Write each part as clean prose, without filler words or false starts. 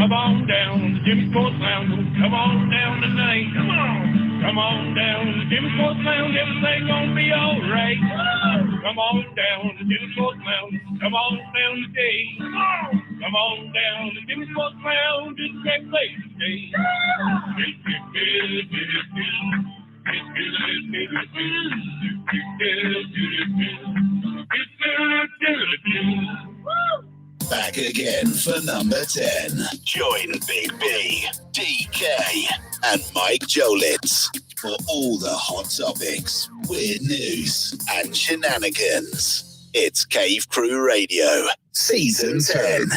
Come on down to Jimmy Sports Lounge. Come on down tonight. Come on. Come on down to Jimmy Sports Lounge. Everything's gonna be all right. Come on down to Jimmy Sports Lounge. Come on down today. Come on. Come on down to Jimmy Sports Lounge. It's a great place to stay. Back again for number 10. Join Big B, DK, and Mike Jolitz for all the hot topics, weird news, and shenanigans. It's Cave Crew Radio, Season 10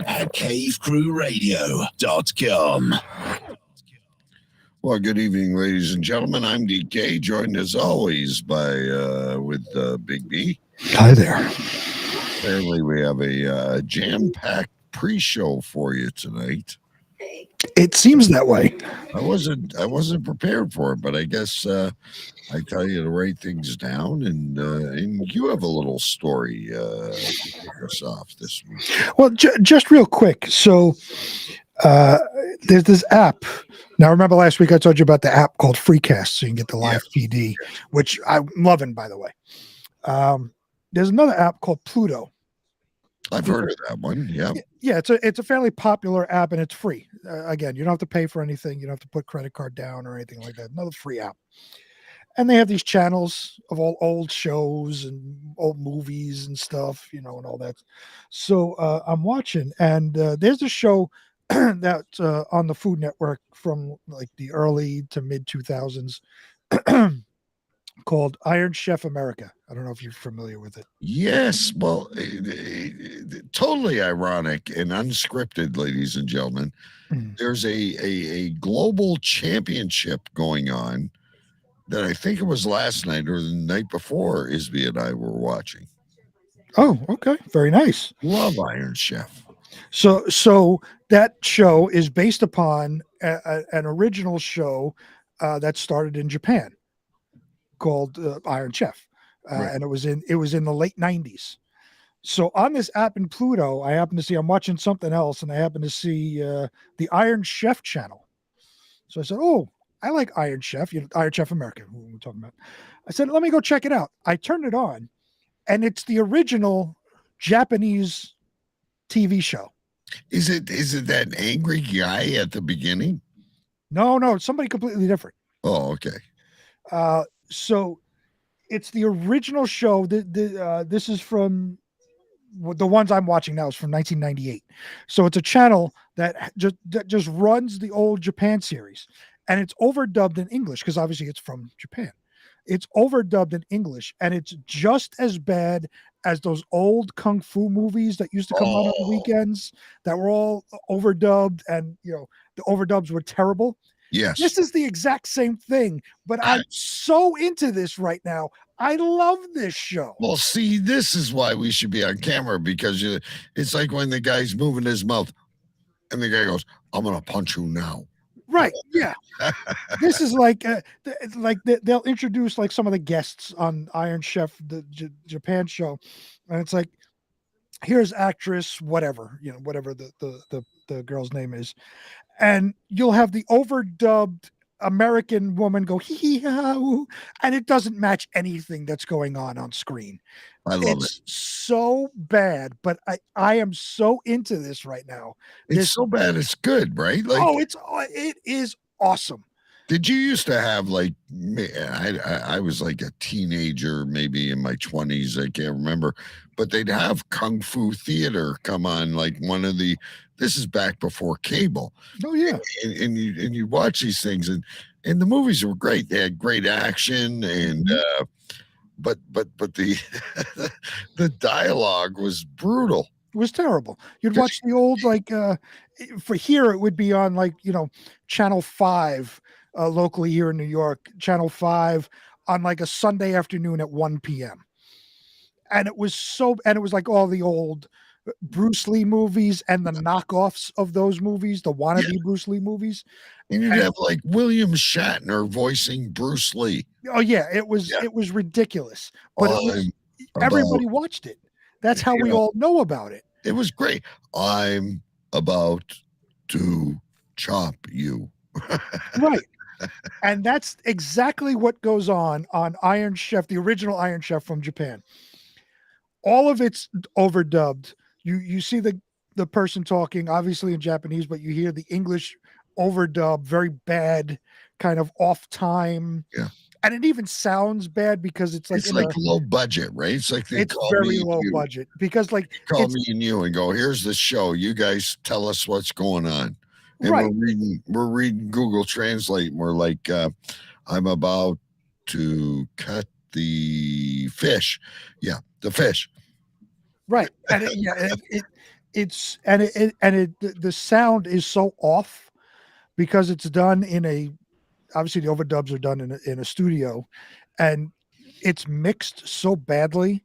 at cavecrewradio.com. Well, good evening, ladies and gentlemen. I'm DK, joined as always by with Big B. Hi there. Apparently, we have a jam-packed pre-show for you tonight. It seems that way. I wasn't prepared for it, but I guess I tell you to write things down, and you have a little story to kick us off this week. Well, just real quick. So there's this app. Now, remember last week I told you about the app called Freecast, so you can get the live PD, which I'm loving, by the way. There's another app called Pluto. I've heard of that one. Yeah. Yeah, it's a fairly popular app, and it's free. Again, you don't have to pay for anything. You don't have to put credit card down or anything like that. Another free app. And they have these channels of all old shows and old movies and stuff, and all that. So I'm watching, and there's a show that's on the Food Network from like the early to mid 2000s. Called Iron Chef America. I don't know if you're familiar with it. Yes. Well, totally ironic and unscripted, ladies and gentlemen. There's a global championship going on that I think it was last night or the night before Isby and I were watching. Oh, okay. Very nice. Love Iron Chef. So that show is based upon an original show that started in Japan, called Iron Chef, Right. and it was in the late 90s. So on this app in Pluto, I happen to see, I'm watching something else, and I happen to see the Iron Chef channel. So I said, "Oh, I like Iron Chef, Iron Chef America." Who we're talking about? I said, "Let me go check it out." I turned it on, and it's the original Japanese TV show. Is it that angry guy at the beginning? No, it's somebody completely different. Oh, okay. So it's the original show. This is from the ones I'm watching now is from 1998. So it's a channel that just runs the old Japan series, and it's overdubbed in English because obviously it's from Japan. It's overdubbed in English, and it's just as bad as those old kung fu movies that used to come out on the weekends that were all overdubbed, and the overdubs were terrible. Yes. This is the exact same thing, but I'm so into this right now. I love this show. Well, see, this is why we should be on camera, because it's like when the guy's moving his mouth and the guy goes, "I'm going to punch you now." Right. Yeah. This is like they'll introduce like some of the guests on Iron Chef, the Japan show. And it's like, here's actress, whatever the girl's name is. And you'll have the overdubbed American woman go hee ha, and it doesn't match anything that's going on screen. I love it. So bad, but I am so into this right now. It's so bad it's good, right? Like, it is awesome. Did you used to have, like, I was like a teenager, maybe in my 20s, I can't remember, but they'd have Kung Fu Theater come on, like this is back before cable. Oh yeah. And you watch these things, and the movies were great. They had great action, and but the the dialogue was brutal. It was terrible. You'd watch the old, like for here it would be on like Channel 5 locally here in New York, Channel 5 on like a Sunday afternoon at 1 p.m. And it was like all the old Bruce Lee movies and the knockoffs of those movies, the wannabe Bruce Lee movies. And you'd have like William Shatner voicing Bruce Lee. Oh yeah, it was ridiculous. But everybody watched it. That's how we all know about it. It was great. I'm about to chop you. Right. And that's exactly what goes on Iron Chef, the original Iron Chef from Japan. All of it's overdubbed. You see the person talking, obviously in Japanese, but you hear the English overdub, very bad, kind of off time. Yeah. And it even sounds bad because it's like low budget, right? It's like it's very low budget because like call me and you and go, here's the show. You guys tell us what's going on. And right. we're reading Google Translate. And we're like, I'm about to cut the fish. Yeah, the fish. Right. And the sound is so off because it's done obviously the overdubs are done in a studio, and it's mixed so badly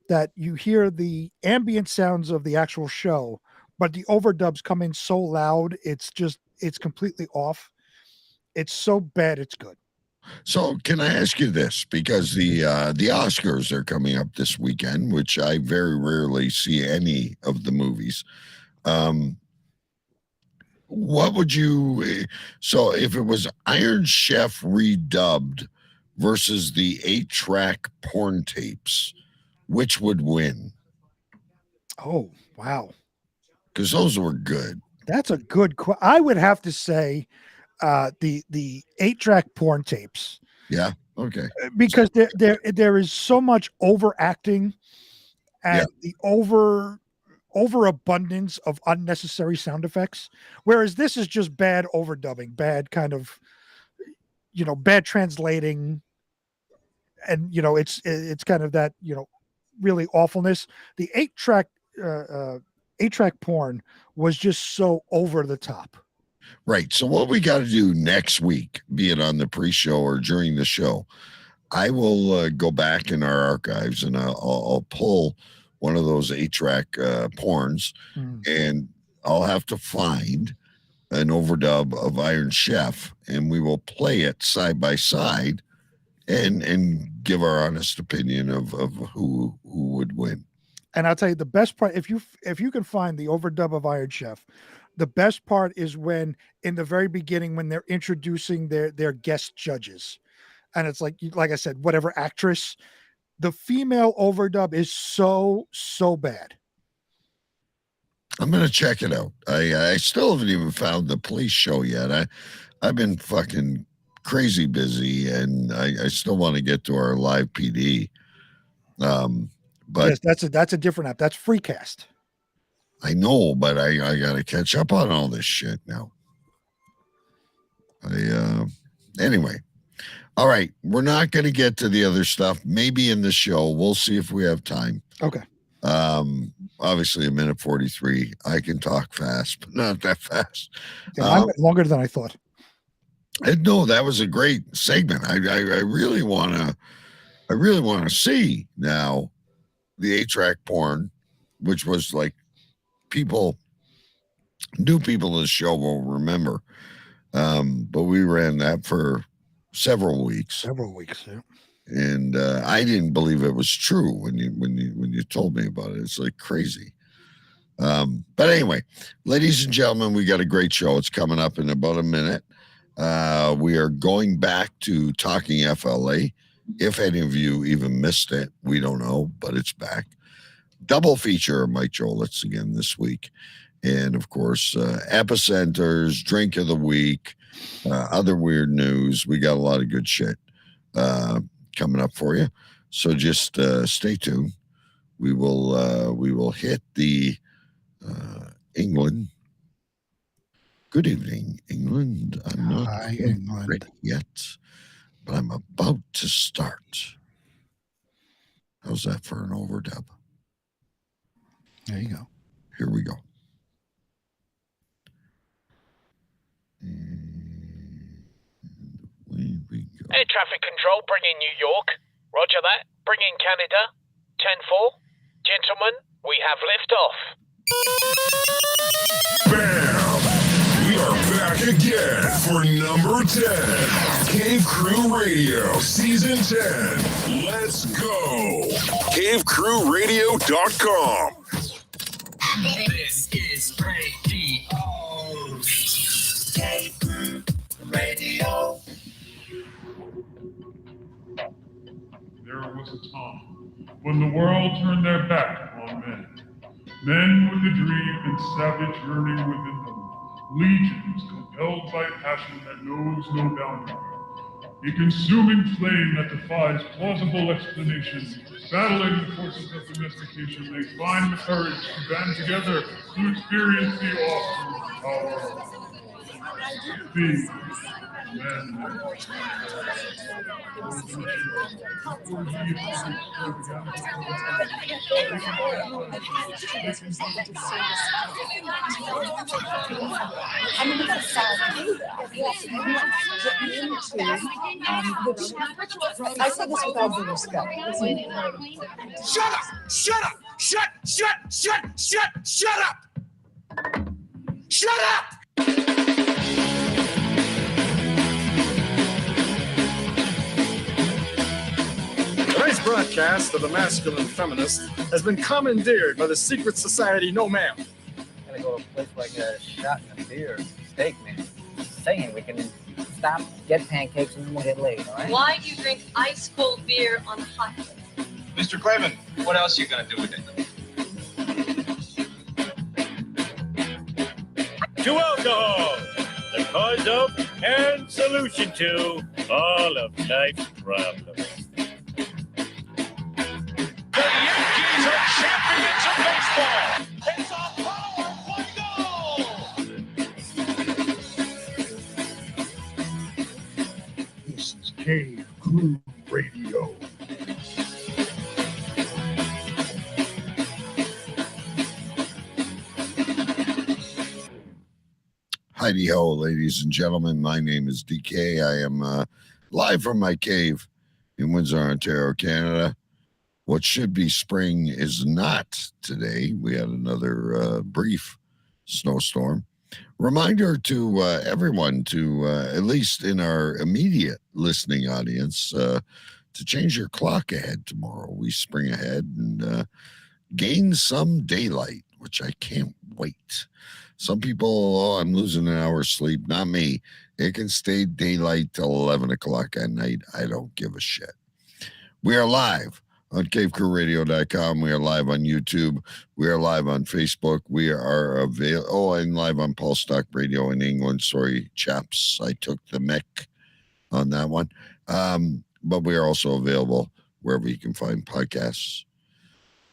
that you hear the ambient sounds of the actual show, but the overdubs come in so loud, it's completely off. It's so bad, it's good. So can I ask you this? Because the Oscars are coming up this weekend, which I very rarely see any of the movies. What would you? So if it was Iron Chef redubbed versus the 8-track porn tapes, which would win? Oh wow! Because those were good. That's a good. I would have to say the 8-track porn tapes. Yeah. Okay. Because there is so much overacting and the overabundance of unnecessary sound effects, whereas this is just bad overdubbing, bad kind of, bad translating, and it's kind of that really awfulness. The 8-track porn was just so over the top. Right. So what we got to do next week, be it on the pre-show or during the show, I will go back in our archives and I'll pull one of those 8-track porns, and I'll have to find an overdub of Iron Chef, and we will play it side by side and give our honest opinion of who would win. And I'll tell you the best part, if you can find the overdub of Iron Chef, the best part is when in the very beginning, when they're introducing their guest judges, and it's like I said, whatever actress, the female overdub is so bad. I'm going to check it out. I still haven't even found the police show yet. I've been fucking crazy busy, and I still want to get to our live PD. But yes, that's a different app. That's Freecast. I know, but I got to catch up on all this shit now. Anyway. All right. We're not going to get to the other stuff. Maybe in the show. We'll see if we have time. Okay. Obviously, 1:43. I can talk fast, but not that fast. Yeah, longer than I thought. No, that was a great segment. I really want to see now the 8-track porn, which was like new people in the show will remember. But we ran that for several weeks. Yeah. And I didn't believe it was true when you told me about it. It's like crazy. But anyway, ladies and gentlemen, we got a great show. It's coming up in about a minute. We are going back to Talking FLA. If any of you even missed it, we don't know, but it's back. Double feature of Mike Jolitz again this week. And of course, Epicenters, Drink of the Week, other weird news. We got a lot of good shit coming up for you. So just stay tuned. We will hit the England. Good evening, England. I'm not ready yet, but I'm about to start. How's that for an overdub? There you go. Here we go. Air traffic control, bring in New York. Roger that. Bring in Canada. 10-4. Gentlemen, we have liftoff. Bam! We are back again for number 10. Cave Crew Radio, Season 10. Let's go. CaveCrewRadio.com. This is radio when the world turned their back upon men. Men with a dream and savage yearning within them. Legions compelled by passion that knows no boundary. A consuming flame that defies plausible explanation. Battling the forces of domestication, they find the courage to band together to experience the awesome power of being men. I mean, that's sad to do that. Yes, and you have to get into, which I say this with all due respect. Shut up! Shut up! Shut up! Shut up! Tonight's broadcast of The Masculine Feminist has been commandeered by the secret society No Ma'am. Gonna go to a place like a shot and a beer, steak, man. Saying we can stop, get pancakes, and then we'll get laid, all right? Why do you drink ice cold beer on a hot day? Mr. Craven, what else you gonna do with it? To alcohol, the cause of and solution to all of life's problems. The Yankees are champions of baseball. It's a power goal. This is Cave Crew Radio. Heidi ho, ladies and gentlemen. My name is DK. I am live from my cave in Windsor, Ontario, Canada. What should be spring is not today. We had another brief snowstorm. Reminder to everyone to, at least in our immediate listening audience, to change your clock ahead tomorrow. We spring ahead and gain some daylight, which I can't wait. Some people, oh, I'm losing an hour's sleep. Not me. It can stay daylight till 11 o'clock at night. I don't give a shit. We are live on cavecrewradio.com. We are live on YouTube. We are live on Facebook. We are available. Oh, and live on Pulse Talk Radio in England. Sorry, chaps. I took the mic on that one. But we are also available wherever you can find podcasts.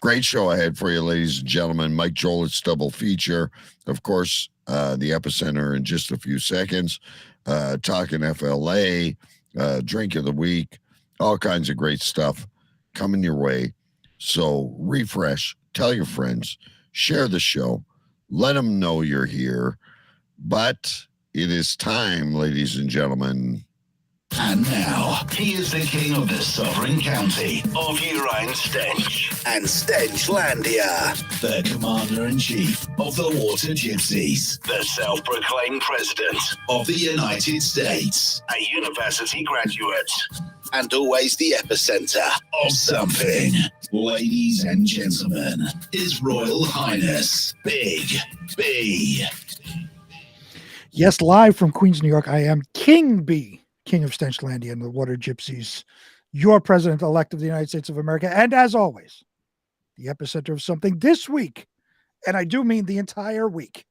Great show ahead for you, ladies and gentlemen. Mike Jolett's double feature. Of course, the epicenter in just a few seconds. Talkin FLA, drink of the week, all kinds of great stuff coming your way. So refresh, tell your friends, share the show, let them know you're here. But it is time, ladies and gentlemen. And now, he is the king of the sovereign county of Urian Stench and Stenchlandia, the commander-in-chief of the Water Gypsies, the self-proclaimed president of the United States, a university graduate, and always the epicenter of something. Ladies and gentlemen, His Royal Highness, Big B. Yes, live from Queens, New York, I am King B. King of Stenchlandia and the Water Gypsies, your president-elect of the United States of America, and as always, the epicenter of something this week, and I do mean the entire week.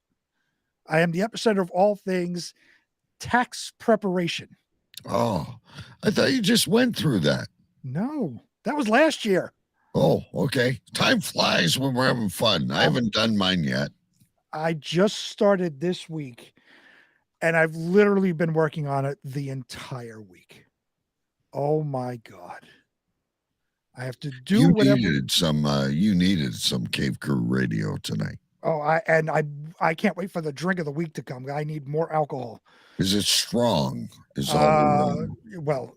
I am the epicenter of all things tax preparation. Oh, I thought you just went through that. No, that was last year. Oh, okay. Time flies when we're having fun. I haven't done mine yet. I just started this week. And I've literally been working on it the entire week. Oh my God. I have to do whatever. You needed some Cave Crew Radio tonight. Oh, I can't wait for the drink of the week to come. I need more alcohol. Is it strong? Well,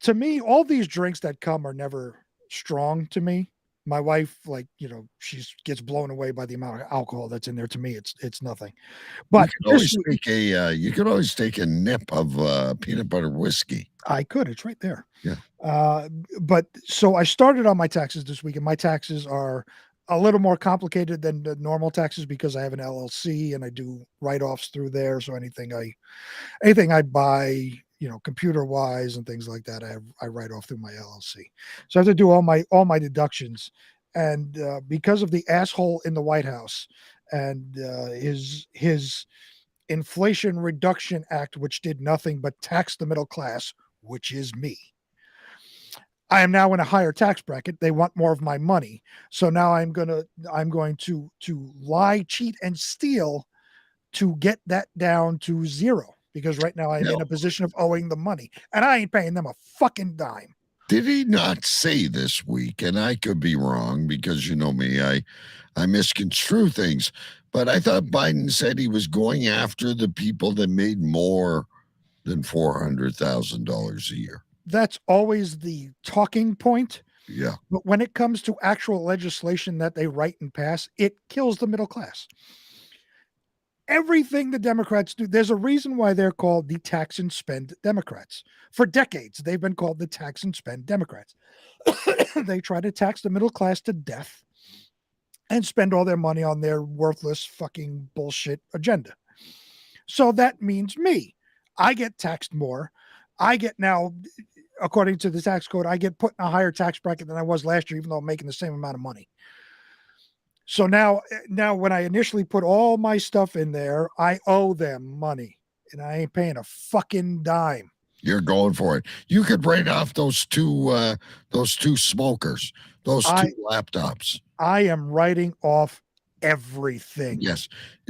to me, all these drinks that come are never strong to me. My wife, she gets blown away by the amount of alcohol that's in there. To me, it's nothing. But you could always take a nip of peanut butter whiskey. I could. It's right there. Yeah. But so I started on my taxes this week, and my taxes are a little more complicated than the normal taxes because I have an LLC and I do write-offs through there. So anything I buy, computer wise and things like that, I write off through my LLC. So I have to do all my deductions. And because of the asshole in the White House and his Inflation Reduction Act, which did nothing but tax the middle class, which is me, I am now in a higher tax bracket. They want more of my money. So now I'm going to lie, cheat, and steal to get that down to zero, because right now I'm in a position of owing the money and I ain't paying them a fucking dime. Did he not say this week, and I could be wrong because you know me, I misconstrue things, but I thought Biden said he was going after the people that made more than $400,000 a year. That's always the talking point. Yeah. But when it comes to actual legislation that they write and pass, it kills the middle class. Everything the Democrats do, there's a reason why they're called the tax and spend Democrats. For decades, they've been called the tax and spend Democrats. They try to tax the middle class to death and spend all their money on their worthless fucking bullshit agenda. So that means me. I get taxed more. I get now, according to the tax code, I get put in a higher tax bracket than I was last year, even though I'm making the same amount of money. So now when I initially put all my stuff in there, I owe them money and I ain't paying a fucking dime. You're going for it. You could write off those two smokers, those two laptops. I am writing off everything. Yes.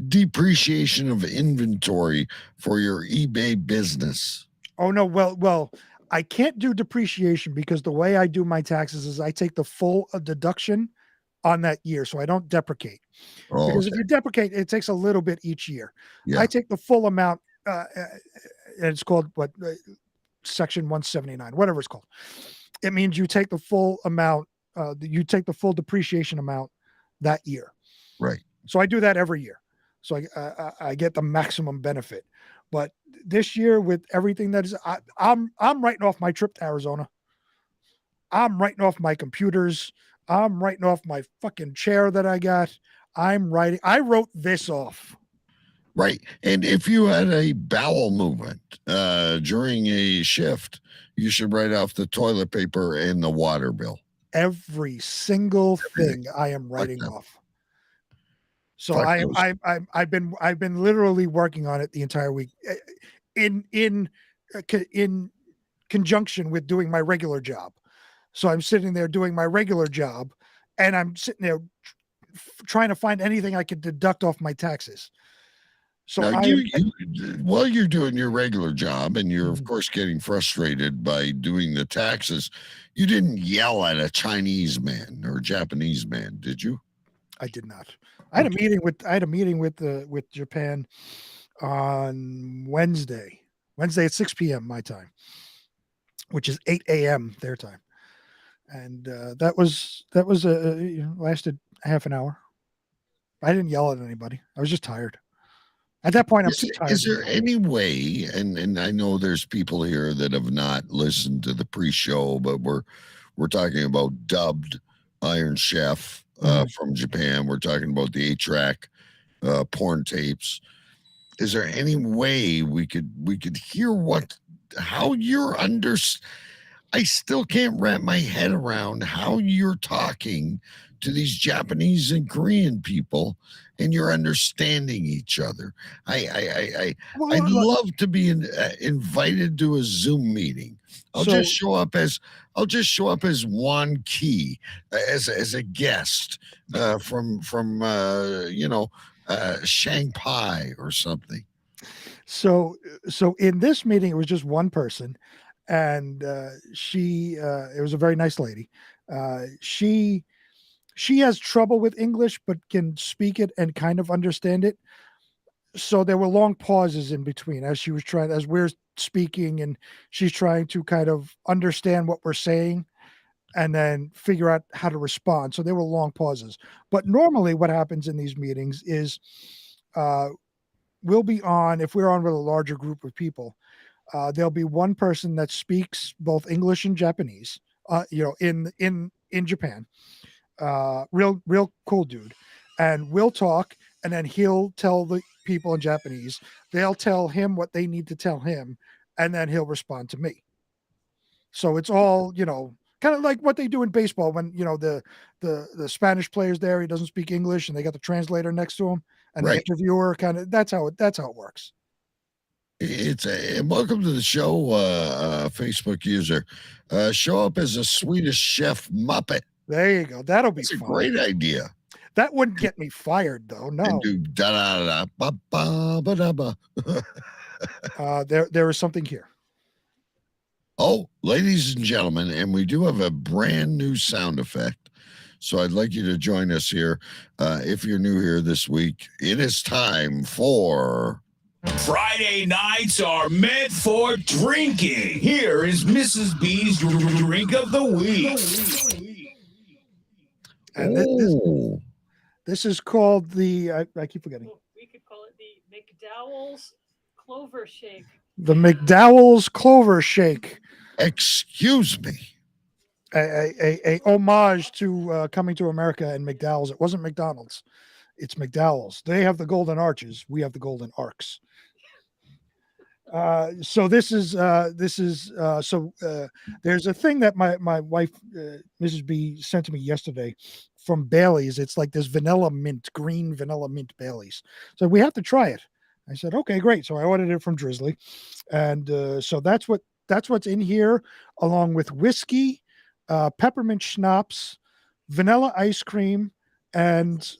Depreciation of inventory for your eBay business. Oh no, well, I can't do depreciation because the way I do my taxes is I take the full deduction on that year, so I don't deprecate. Because if you deprecate, it takes a little bit each year. Yeah. I take the full amount, and it's called Section 179, whatever it's called. It means you take the full amount, you take the full depreciation amount that year. Right. So I do that every year. So I get the maximum benefit. But this year, with everything that is, I'm writing off my trip to Arizona. I'm writing off my computers. I'm writing off my fucking chair that I got. I wrote this off. Right. And if you had a bowel movement during a shift, you should write off the toilet paper and the water bill. Every single thing I am writing off. So I've been literally working on it the entire week in conjunction with doing my regular job. So I'm sitting there doing my regular job, and I'm sitting there trying to find anything I could deduct off my taxes. So now while you're doing your regular job, and you're of course getting frustrated by doing the taxes, you didn't yell at a Chinese man or a Japanese man, did you? I did not. I had a meeting with Japan on Wednesday at 6 p.m. my time, which is 8 a.m. their time. And that was lasted half an hour. I didn't yell at anybody. I was just tired. At that point, I'm too tired. Is there any way, and I know there's people here that have not listened to the pre-show, but we're talking about dubbed Iron Chef from Japan. We're talking about the 8-track porn tapes. Is there any way we could hear how you're I still can't wrap my head around how you're talking to these Japanese and Korean people and you're understanding each other. I'd love to be invited to a Zoom meeting. I'll just show up as Juan Key, as a guest from Shanghai or something. So in this meeting, it was just one person, and it was a very nice lady. She has trouble with English, but can speak it and kind of understand it. So there were long pauses in between as we're speaking, and she's trying to kind of understand what we're saying and then figure out how to respond. So there were long pauses. But normally what happens in these meetings is we'll be on, if we're on with a larger group of people, there'll be one person that speaks both English and Japanese, in Japan. Real cool dude, and we'll talk, and then he'll tell the people in Japanese. They'll tell him what they need to tell him, and then he'll respond to me. So it's all, kind of like what they do in baseball when, the Spanish player's there, he doesn't speak English, and they got the translator next to him, and the interviewer kind of, that's how it works. Welcome to the show, Facebook user. Show up as a Swedish chef Muppet. There you go. That'll be fun. A great idea. That wouldn't get me fired, though. No. And do da da da ba ba da ba. There is something here. Oh, ladies and gentlemen, and we do have a brand new sound effect. So I'd like you to join us here. If you're new here this week, it is time for... Friday nights are meant for drinking. Here is Mrs. B's drink of the week. And this is called the, I keep forgetting. We could call it the McDowell's Clover Shake. The McDowell's Clover Shake. Excuse me. A homage to Coming to America and McDowell's. It wasn't McDonald's. It's McDowell's. They have the golden arches. We have the golden arcs. So there's a thing that my wife, Mrs. B, sent to me yesterday from Bailey's. It's like this green vanilla mint Bailey's. So we have to try it. I said, okay, great. So I ordered it from Drizzly. And so that's what's in here, along with whiskey, peppermint schnapps, vanilla ice cream, and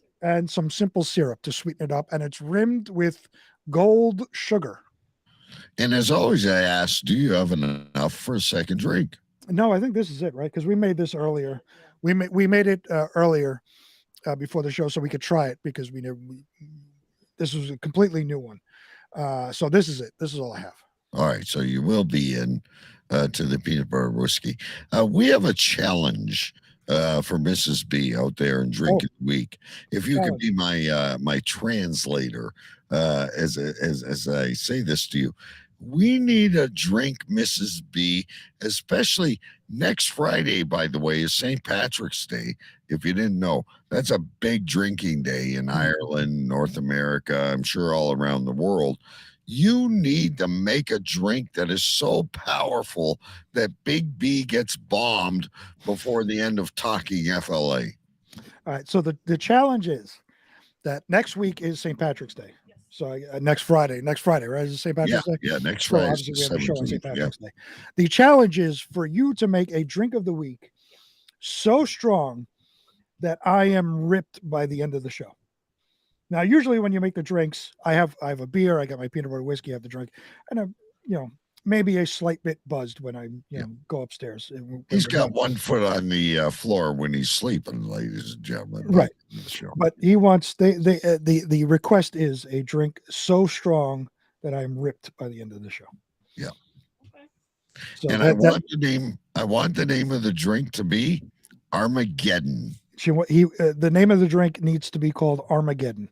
some simple syrup to sweeten it up. And it's rimmed with gold sugar. And as always, I ask, do you have enough for a second drink? No, I think this is it, right? Because we made this earlier. We made it earlier before the show so we could try it, because this was a completely new one. So this is it. This is all I have. All right. So you will be in to the peanut butter whiskey. We have a challenge for Mrs. B out there in Drink of the Week. If you could be my translator as I say this to you. We need a drink, Mrs. B, especially next Friday, by the way, is St. Patrick's Day. If you didn't know, that's a big drinking day in Ireland, North America, I'm sure all around the world. You need to make a drink that is so powerful that Big B gets bombed before the end of Talkin FLA. All right. So the challenge is that next week is St. Patrick's Day. So next Friday, right? Is it St. Patrick's Day? Yeah, next Friday. Obviously, we have a show on St. Patrick's Day. The challenge is for you to make a drink of the week so strong that I am ripped by the end of the show. Now, usually when you make the drinks, I have a beer, I got my peanut butter whiskey, I have the drink, and I'm, maybe a slight bit buzzed when I go upstairs. He's got 1 foot on the floor when he's sleeping, ladies and gentlemen. Right. But he wants the request is a drink so strong that I'm ripped by the end of the show. Yeah. So and I want the name of the drink to be Armageddon. The name of the drink needs to be called Armageddon.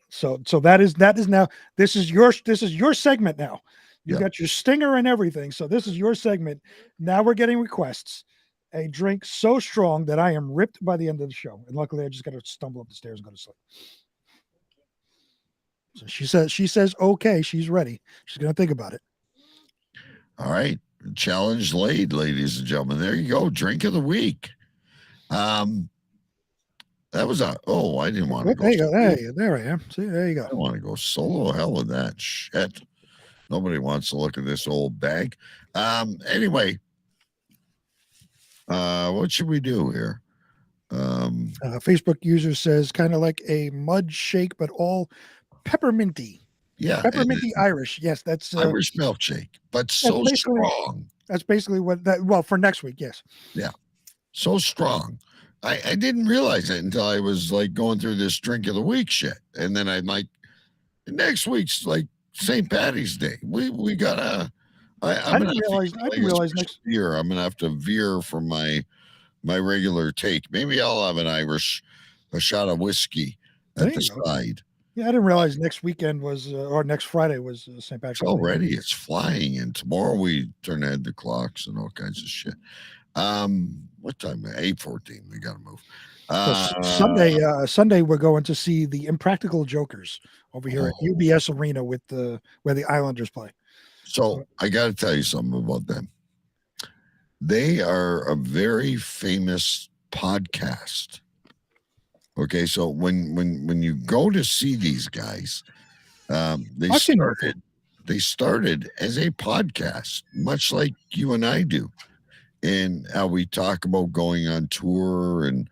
So that is now, this is your segment now. You got your stinger and everything. So this is your segment. Now we're getting requests. A drink so strong that I am ripped by the end of the show. And luckily I just got to stumble up the stairs and go to sleep. So she says, okay, she's ready. She's going to think about it. All right. Challenge laid, ladies and gentlemen. There you go. Drink of the week. That was I didn't want to go. There you go. There I am. See, there you go. I don't want to go solo. Hell with that shit. Nobody wants to look at this old bag. Anyway, what should we do here? Facebook user says kind of like a mud shake, but all pepperminty. Yeah. Pepperminty Irish. Yes, that's Irish milkshake, but so strong. That's basically for next week. Yes. Yeah. So strong. I didn't realize it until I was like going through this drink of the week shit. And then I'm like, next week's like St. Patty's Day. We gotta, I didn't realize next year I'm going to have to veer from my regular take. Maybe I'll have a shot of whiskey at the side. Yeah, I didn't realize next weekend or next Friday was St. Patrick's Day. Already it's flying, and tomorrow we turn ahead the clocks and all kinds of shit. What time? 8:14. We got to move. Sunday we're going to see the Impractical Jokers over here at UBS Arena with where the Islanders play. So I got to tell you something about them. They are a very famous podcast. Okay, so when you go to see these guys, they started as a podcast, much like you and I do, and how we talk about going on tour and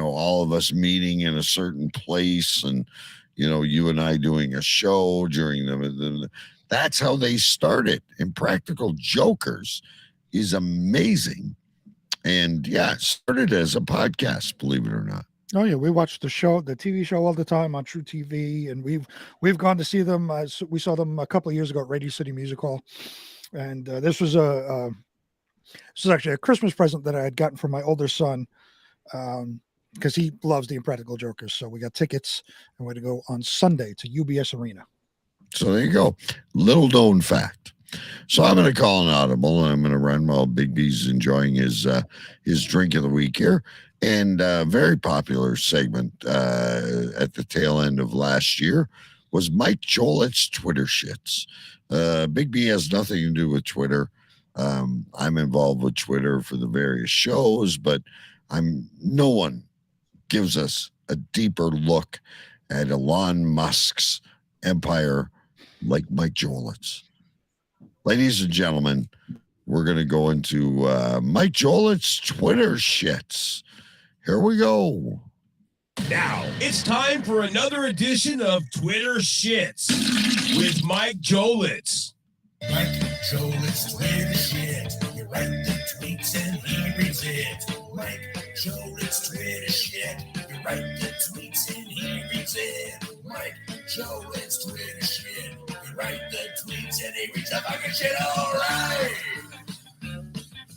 all of us meeting in a certain place, and you and I doing a show during the that's how they started. Impractical Jokers is amazing. And yeah, it started as a podcast, believe it or not. Oh yeah, we watch the TV show all the time on True TV, and we've gone to see them. We saw them a couple of years ago at Radio City Music Hall, and this was actually a Christmas present that I had gotten from my older son, because he loves the Impractical Jokers. So we got tickets, and we're to go on Sunday to UBS Arena. So there you go. Little known fact. So I'm going to call an audible, and I'm going to run while Big B's enjoying his drink of the week here. And a very popular segment at the tail end of last year was Mike Jolett's Twitter shits. Big B has nothing to do with Twitter. I'm involved with Twitter for the various shows, but no one gives us a deeper look at Elon Musk's empire like Mike Jolett's. Ladies and gentlemen, we're going to go into Mike Jolett's Twitter shits. Here we go. Now, it's time for another edition of Twitter Shits with Mike Joletz. Mike Jolett's Twitter shit. You write the tweets and he reads it. Mike Jolett's Twitter shit. You write the tweets and he reads it. Mike Jolett's Twitter shit. You write the tweets and he reads the fucking shit. All right.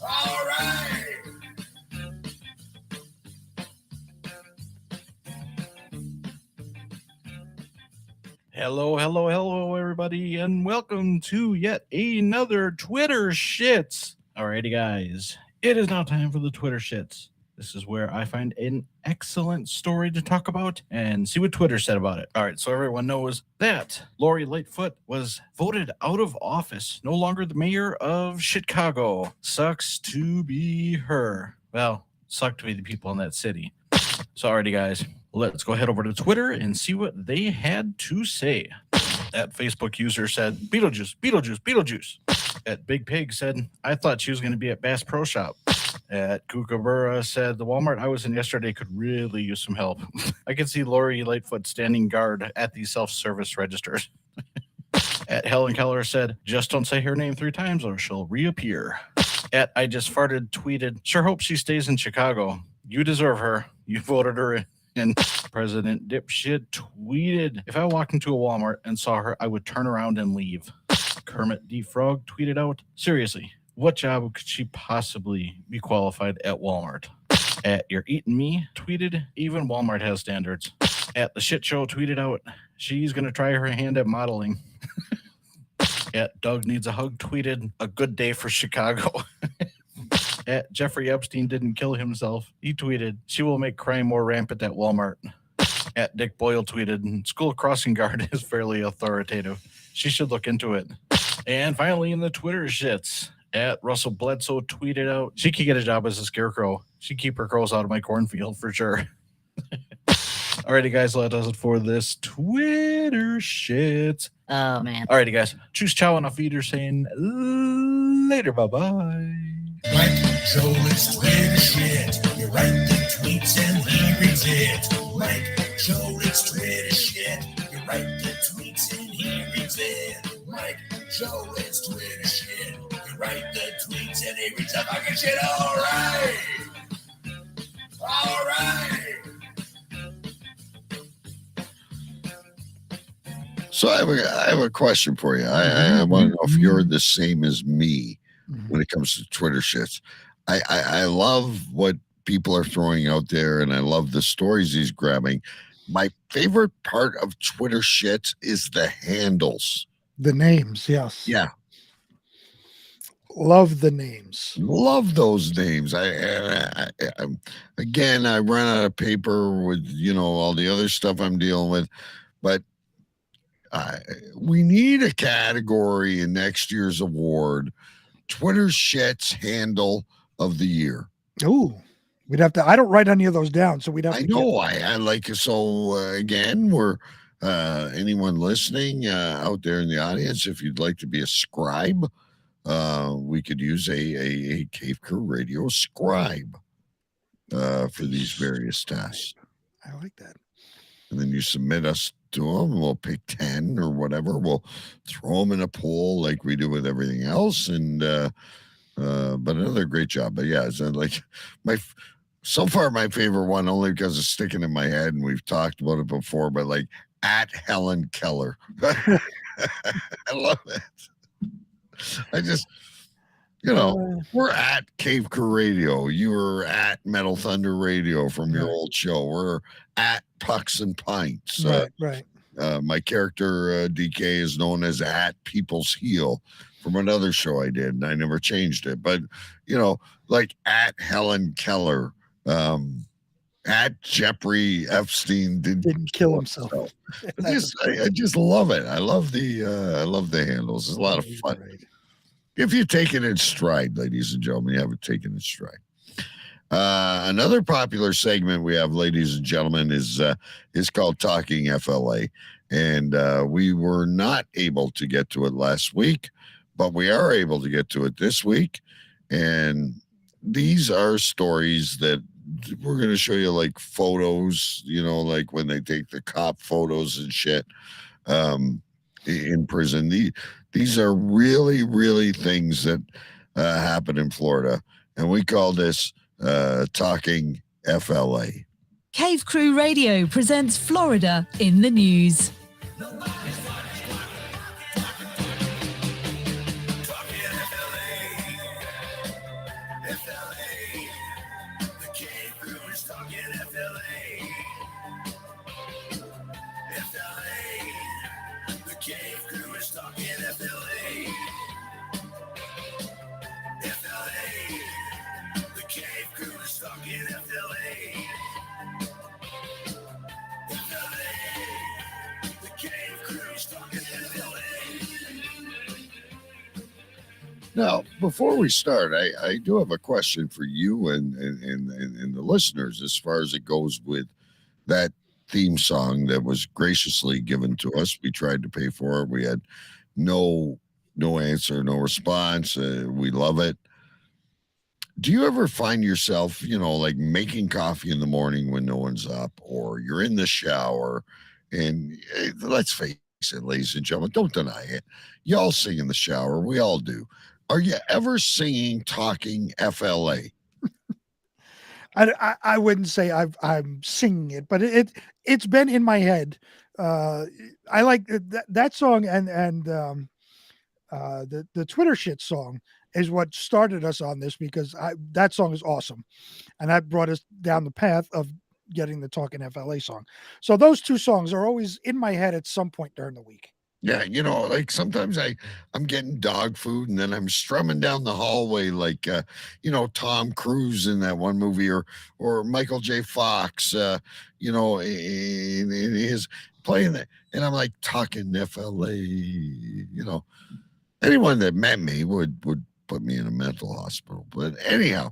All right. Hello, everybody, and welcome to yet another Twitter Shits. Alrighty, guys, it is now time for the Twitter Shits. This is where I find an excellent story to talk about and see what Twitter said about it. All right, so everyone knows that Lori Lightfoot was voted out of office, no longer the mayor of Chicago. Sucks to be her. Well, sucked to be the people in that city. So, alrighty, guys, let's go head over to Twitter and see what they had to say. That Facebook user said, Beetlejuice, Beetlejuice, Beetlejuice. At Big Pig said, I thought she was going to be at Bass Pro Shop. At Kookaburra said, the Walmart I was in yesterday could really use some help. I can see Lori Lightfoot standing guard at the self-service registers. At Helen Keller said, just don't say her name 3 times or she'll reappear. At I Just Farted tweeted, sure hope she stays in Chicago. You deserve her. You voted her in. And President Dipshit tweeted, if I walked into a Walmart and saw her, I would turn around and leave. Kermit D. Frog tweeted out, seriously, what job could she possibly be qualified at Walmart? At You're Eating Me tweeted, even Walmart has standards. At The Shit Show tweeted out, she's going to try her hand at modeling. At Doug Needs a Hug tweeted, a good day for Chicago. At Jeffrey Epstein didn't kill himself, he tweeted, she will make crime more rampant at Walmart. At Dick Boyle tweeted, school crossing guard is fairly authoritative. She should look into it. And finally in the Twitter shits, at Russell Bledsoe tweeted out, she could get a job as a scarecrow. She'd keep her crows out of my cornfield for sure. Alrighty, guys, that does it for this Twitter shit. Oh, man. Alrighty, guys. Choose chow on a feeder saying later. Bye-bye. Mike Jolett's Twitter shit. You write the tweets and he reads it. Mike Jolett's Twitter shit. You write the tweets and he reads it. Mike Jolett's Twitter shit. You write the tweets and he reads the fucking shit. All right. All right. So I have a question for you. I want to know if you're the same as me when it comes to Twitter shits. I love what people are throwing out there, and I love the stories he's grabbing. My favorite part of Twitter shits is the handles. The names, yes. Yeah. Love the names. Love those names. Again, I run out of paper with all the other stuff I'm dealing with, but we need a category in next year's award: Twitter shits handle of the year. Ooh, we'd have to. I don't write any of those down, so we'd have I to. know. I like so. Again, we're anyone listening out there in the audience. If you'd like to be a scribe, we could use a Cave Crew Radio scribe for these various tasks. I like that. And then you submit us to them. We'll pick 10 or whatever. We'll throw them in a pool like we do with everything else. And but another great job. But yeah, so like so far my favorite one, only because it's sticking in my head and we've talked about it before, but like at Helen Keller. I love it. I just, we're at Cave Crew Radio. You were at Metal Thunder Radio from your old show. We're at Pucks and Pints. Right. My character DK is known as at People's Heel from another show I did, and I never changed it. But like at Helen Keller, at Jeffrey Epstein didn't kill himself. I just love it. I love the handles. It's a lot of fun. Right. If you take it in stride, ladies and gentlemen, you have it taken in stride. Another popular segment we have, ladies and gentlemen, is called Talking FLA. And we were not able to get to it last week, but we are able to get to it this week. And these are stories that we're going to show you, like photos, like when they take the cop photos and shit in prison. These are really, really things that happen in Florida. And we call this Talking FLA. Cave Crew Radio presents Florida in the News. Now, before we start, I do have a question for you and the listeners as far as it goes with that theme song that was graciously given to us. We tried to pay for it. We had no answer, no response. We love it. Do you ever find yourself, like making coffee in the morning when no one's up, or you're in the shower and let's face it, ladies and gentlemen, don't deny it. You all sing in the shower. We all do. Are you ever singing Talking FLA? I wouldn't say I'm singing it, but it's been in my head. I like that song and the Twitter shit song is what started us on this, because that song is awesome, and that brought us down the path of getting the Talkin FLA song. So those two songs are always in my head at some point during the week. Yeah, like sometimes I'm getting dog food and then I'm strumming down the hallway like Tom Cruise in that one movie, or Michael J. Fox, in his playing that, and I'm like Talking FLA. Anyone that met me would put me in a mental hospital. But anyhow,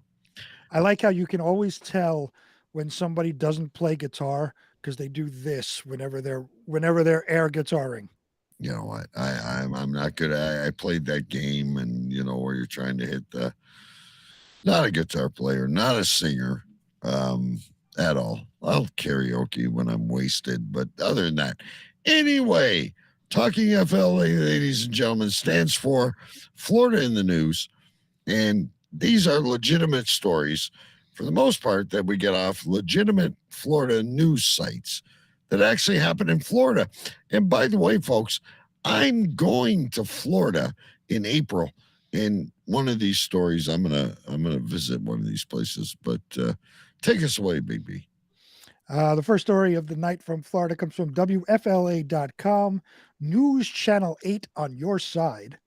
I like how you can always tell when somebody doesn't play guitar because they do this whenever they're air guitaring. You know what? I'm not good. I played that game, and where you're trying to hit not a guitar player, not a singer, at all. I'll karaoke when I'm wasted, but other than that, anyway, Talking FLA, ladies and gentlemen, stands for Florida in the News, and these are legitimate stories, for the most part, that we get off legitimate Florida news sites that actually happen in Florida. And by the way, folks, I'm going to Florida in April. And one of these stories, I'm gonna visit one of these places. But take us away, Big B. The first story of the night from Florida comes from WFLA.com, News Channel 8 on your side.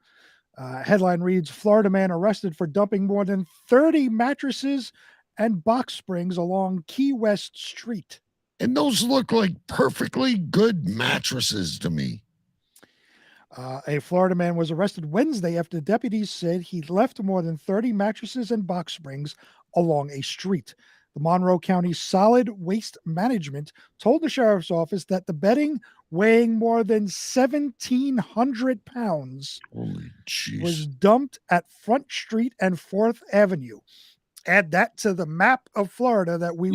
Headline reads, Florida man arrested for dumping more than 30 mattresses and box springs along Key West Street. And those look like perfectly good mattresses to me. A Florida man was arrested Wednesday after deputies said he left more than 30 mattresses and box springs along a street. The Monroe County Solid Waste Management told the sheriff's office that the bedding, weighing more than 1,700 pounds, was dumped at Front Street and 4th Avenue. Add that to the map of Florida that we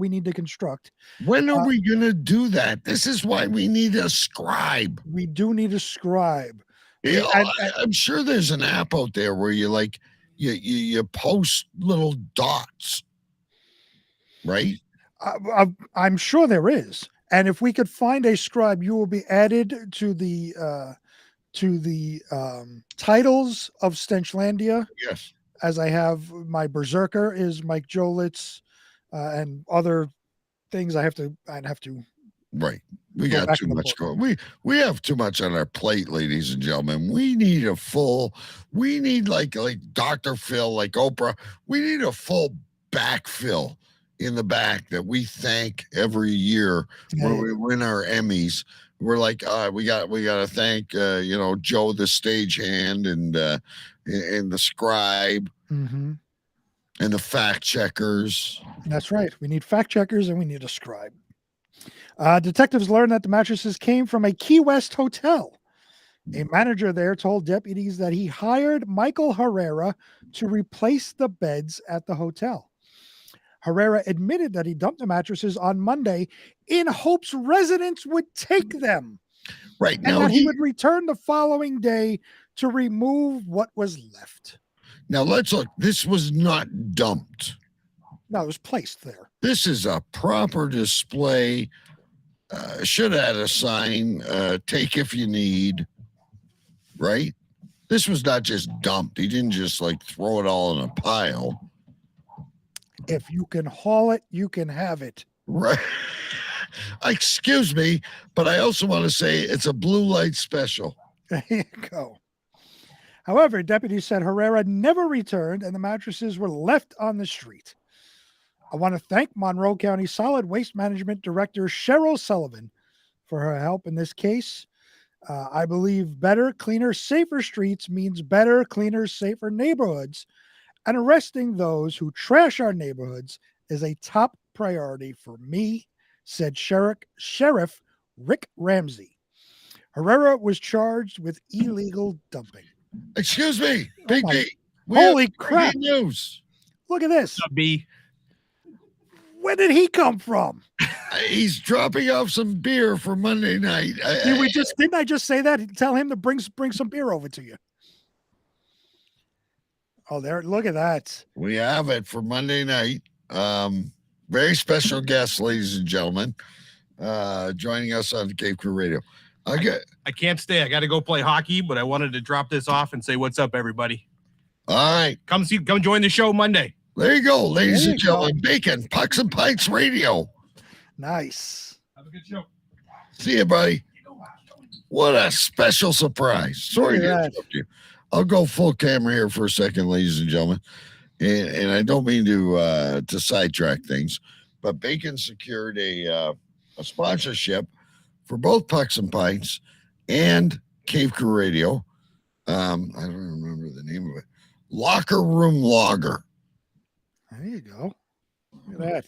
need to construct. When are we going to do that? This is why we need a scribe. We do need a scribe. I'm sure there's an app out there where you like you post little dots, right? I'm sure there is. And if we could find a scribe, you will be added to the titles of Stenchlandia. Yes. As I have my berserker is Mike Jolitz, and other things I'd have to. Right. We got too much going. We have too much on our plate, ladies and gentlemen. We need we need like Dr. Phil, like Oprah. We need a full backfill in the back that we thank every year when we win our Emmys. We're like, we got to thank Joe the stagehand and the scribe and the fact checkers. That's right. We need fact checkers and we need a scribe. Detectives learned that the mattresses came from a Key West hotel. A manager there told deputies that he hired Michael Herrera to replace the beds at the hotel. Herrera admitted that he dumped the mattresses on Monday in hopes residents would take them. Right. And that he would return the following day to remove what was left. Now, let's look. This was not dumped. No, it was placed there. This is a proper display. Should have had a sign, take if you need, right? This was not just dumped. He didn't just like throw it all in a pile. If you can haul it, you can have it. Right. Excuse me, but I also want to say it's a blue light special. There you go. However, deputies said Herrera never returned and the mattresses were left on the street. I want to thank Monroe County Solid Waste Management Director Cheryl Sullivan for her help in this case. I believe better, cleaner, safer streets means better, cleaner, safer neighborhoods. And arresting those who trash our neighborhoods is a top priority for me, said Sheriff Rick Ramsey. Herrera was charged with illegal dumping. Excuse me, Big B. Holy crap. News. Look at this. B. Where did he come from? He's dropping off some beer for Monday night. Didn't I just say that? Tell him to bring some beer over to you. Oh, there! Look at that. We have it for Monday night. Very special guest, ladies and gentlemen, joining us on the Cape Crew Radio. I can't stay. I got to go play hockey, but I wanted to drop this off and say what's up, everybody. All right, come join the show Monday. There you go, ladies and gentlemen. Bacon, Pucks and Pints Radio. Nice. Have a good show. See you, buddy. What a special surprise. Sorry to interrupt you. I'll go full camera here for a second, ladies and gentlemen. And I don't mean to sidetrack things, but Bacon secured a sponsorship for both Pucks and Pints and Cave Crew Radio. I don't remember the name of it. Locker Room Lager. There you go. Look at that.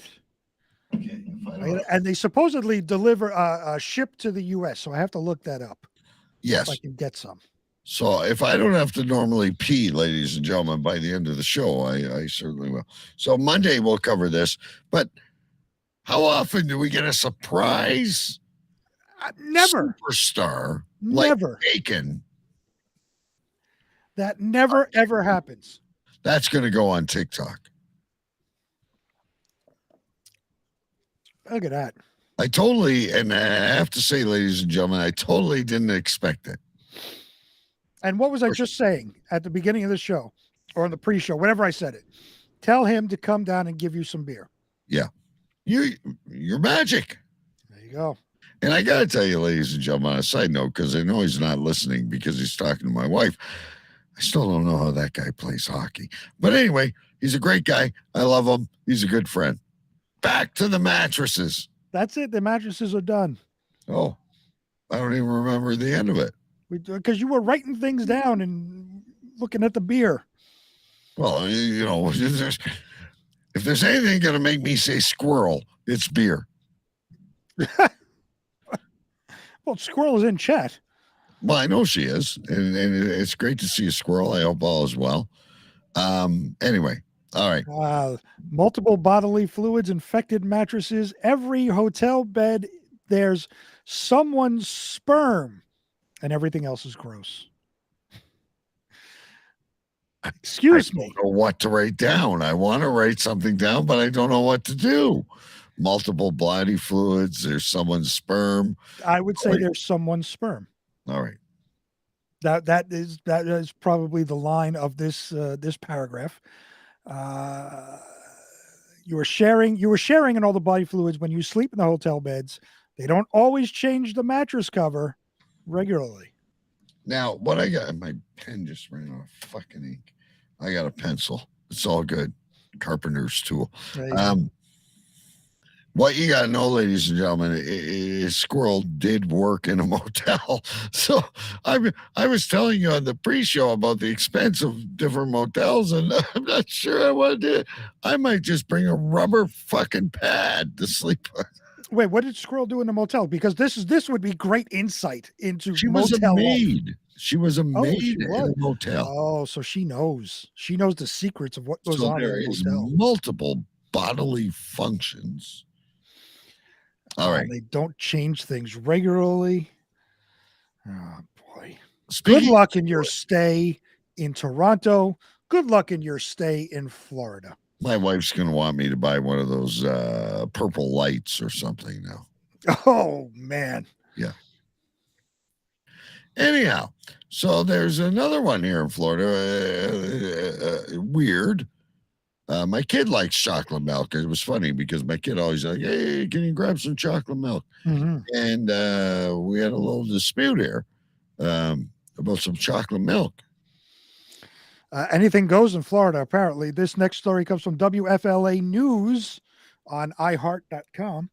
Okay, and they supposedly deliver ship to the U.S., so I have to look that up. Yes. If I can get some. So if I don't have to normally pee, ladies and gentlemen, by the end of the show, I certainly will. So Monday we'll cover this. But how often do we get a surprise? Never. Superstar. Never. Like Bacon. That never, ever happens. That's going to go on TikTok. Look at that. And I have to say, ladies and gentlemen, I totally didn't expect it. And what was I just saying at the beginning of the show or on the pre-show, whenever I said it? Tell him to come down and give you some beer. Yeah. You're magic. There you go. And I got to tell you, ladies and gentlemen, on a side note, because I know he's not listening because he's talking to my wife. I still don't know how that guy plays hockey. But anyway, he's a great guy. I love him. He's a good friend. Back to the mattresses. That's it. The mattresses are done. Oh, I don't even remember the end of it. Because you were writing things down and looking at the beer. Well, you know, if there's anything going to make me say squirrel, it's beer. Well, squirrel is in chat. Well, I know she is, and it's great to see a squirrel. I hope all is well. Anyway, all right. Multiple bodily fluids, infected mattresses. Every hotel bed, there's someone's sperm, and everything else is gross. Excuse me. I don't know what to write down. I want to write something down, but I don't know what to do. Multiple body fluids. There's someone's sperm. I would say there's someone's sperm. All right. That is probably the line of this paragraph. You were sharing in all the body fluids when you sleep in the hotel beds. They don't always change the mattress cover regularly. Now, what I got, my pen just ran out of fucking ink. I got a pencil. It's all good. Carpenter's tool. What you got to know, ladies and gentlemen, is Squirrel did work in a motel. So I was telling you on the pre-show about the expense of different motels, and I'm not sure I want to do it. I might just bring a rubber fucking pad to sleep on. Wait, what did Squirrel do in the motel? Because this would be great insight into She was motel a maid. life. She was a maid in a motel. Oh, so she knows. She knows the secrets of what goes on in There a is motel. multiple bodily functions. All right. They don't change things regularly. Oh, boy. Speaking Good luck in your stay in Toronto. Good luck in your stay in Florida. My wife's going to want me to buy one of those purple lights or something now. Oh, man. Yeah. Anyhow, so there's another one here in Florida. Weird. My kid likes chocolate milk. It was funny because my kid always like, hey, can you grab some chocolate milk? Mm-hmm. And we had a little dispute here about some chocolate milk. Anything goes in Florida, apparently. This next story comes from WFLA News on iHeart.com.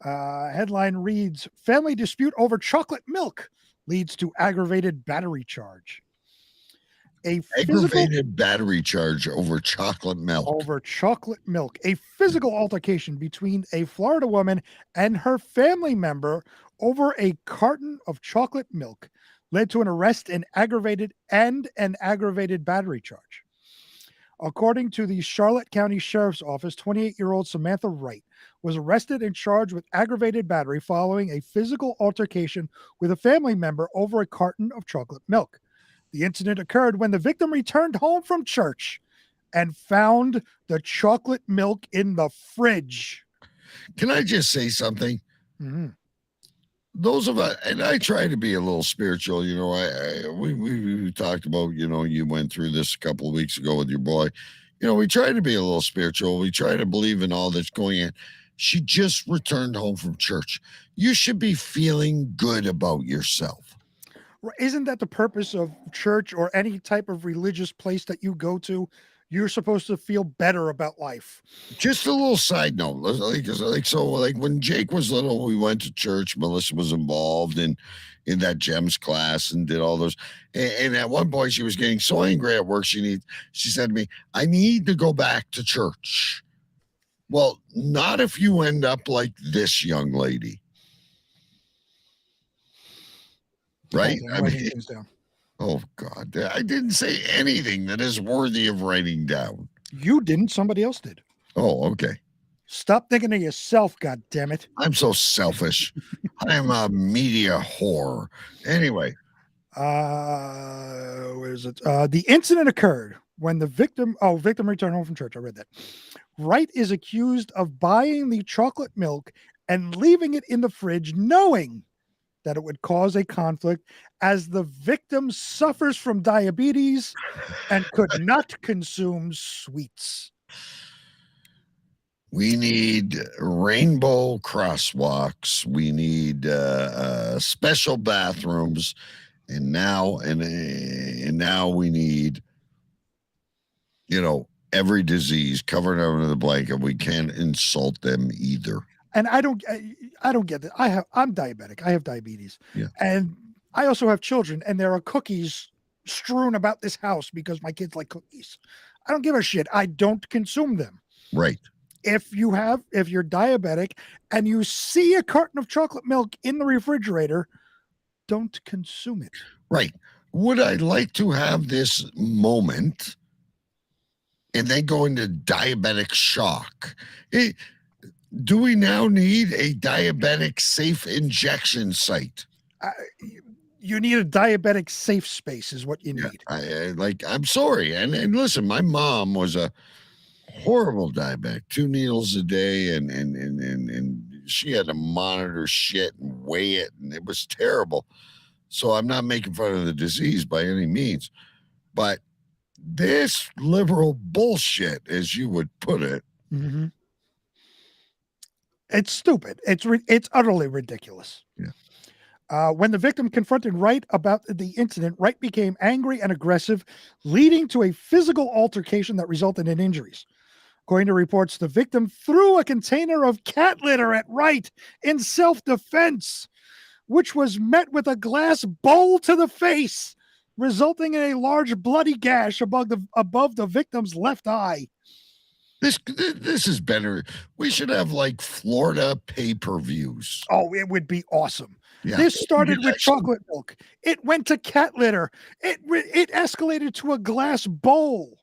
Headline reads, family dispute over chocolate milk leads to aggravated battery charge. Aggravated battery charge over chocolate milk. Over chocolate milk. A physical altercation between a Florida woman and her family member over a carton of chocolate milk led to an arrest and an aggravated battery charge. According to the Charlotte County Sheriff's Office, 28-year-old Samantha Wright was arrested and charged with aggravated battery following a physical altercation with a family member over a carton of chocolate milk. The incident occurred when the victim returned home from church and found the chocolate milk in the fridge. Can I just say something? Mm-hmm. Those of us, and I try to be a little spiritual, you know, we talked about, you know, you went through this a couple of weeks ago with your boy. You know, we try to be a little spiritual. We try to believe in all that's going on. She just returned home from church. You should be feeling good about yourself. Isn't that the purpose of church or any type of religious place that you go to? You're supposed to feel better about life. Just a little side note, like when Jake was little, we went to church. Melissa was involved in that GEMS class and did all those. And at one point, she was getting so angry at work. She said to me, "I need to go back to church." Well, not if you end up like this young lady. Right? I'm writing things down. Oh, God. I didn't say anything that is worthy of writing down. You didn't. Somebody else did. Oh, okay. Stop thinking of yourself, God damn it. I'm so selfish. I'm a media whore. Anyway. Where is it? The incident occurred when the victim returned home from church. I read that. Wright is accused of buying the chocolate milk and leaving it in the fridge, knowing that it would cause a conflict as the victim suffers from diabetes and could not consume sweets. We need rainbow crosswalks. We need special bathrooms. And now in and now we need, every disease covered under the blanket. We can't insult them either. And I don't get that. I'm diabetic. I have diabetes. Yeah. And I also have children, and there are cookies strewn about this house because my kids like cookies. I don't give a shit. I don't consume them. Right. If you're diabetic and you see a carton of chocolate milk in the refrigerator, don't consume it. Right. Would I like to have this moment and then go into diabetic shock? Do we now need a diabetic safe injection site? You need a diabetic safe space is what you need. I'm sorry. And listen, my mom was a horrible diabetic, 2 needles a day. And she had to monitor shit and weigh it. And it was terrible. So I'm not making fun of the disease by any means. But this liberal bullshit, as you would put it, it's stupid. It's utterly ridiculous. Yeah. When the victim confronted Wright about the incident, Wright became angry and aggressive, leading to a physical altercation that resulted in injuries. According to reports, the victim threw a container of cat litter at Wright in self-defense, which was met with a glass bowl to the face, resulting in a large bloody gash above the victim's left eye. This is better. We should have like Florida pay-per-views. Oh, it would be awesome. Yeah. This started with chocolate milk. It went to cat litter. It escalated to a glass bowl.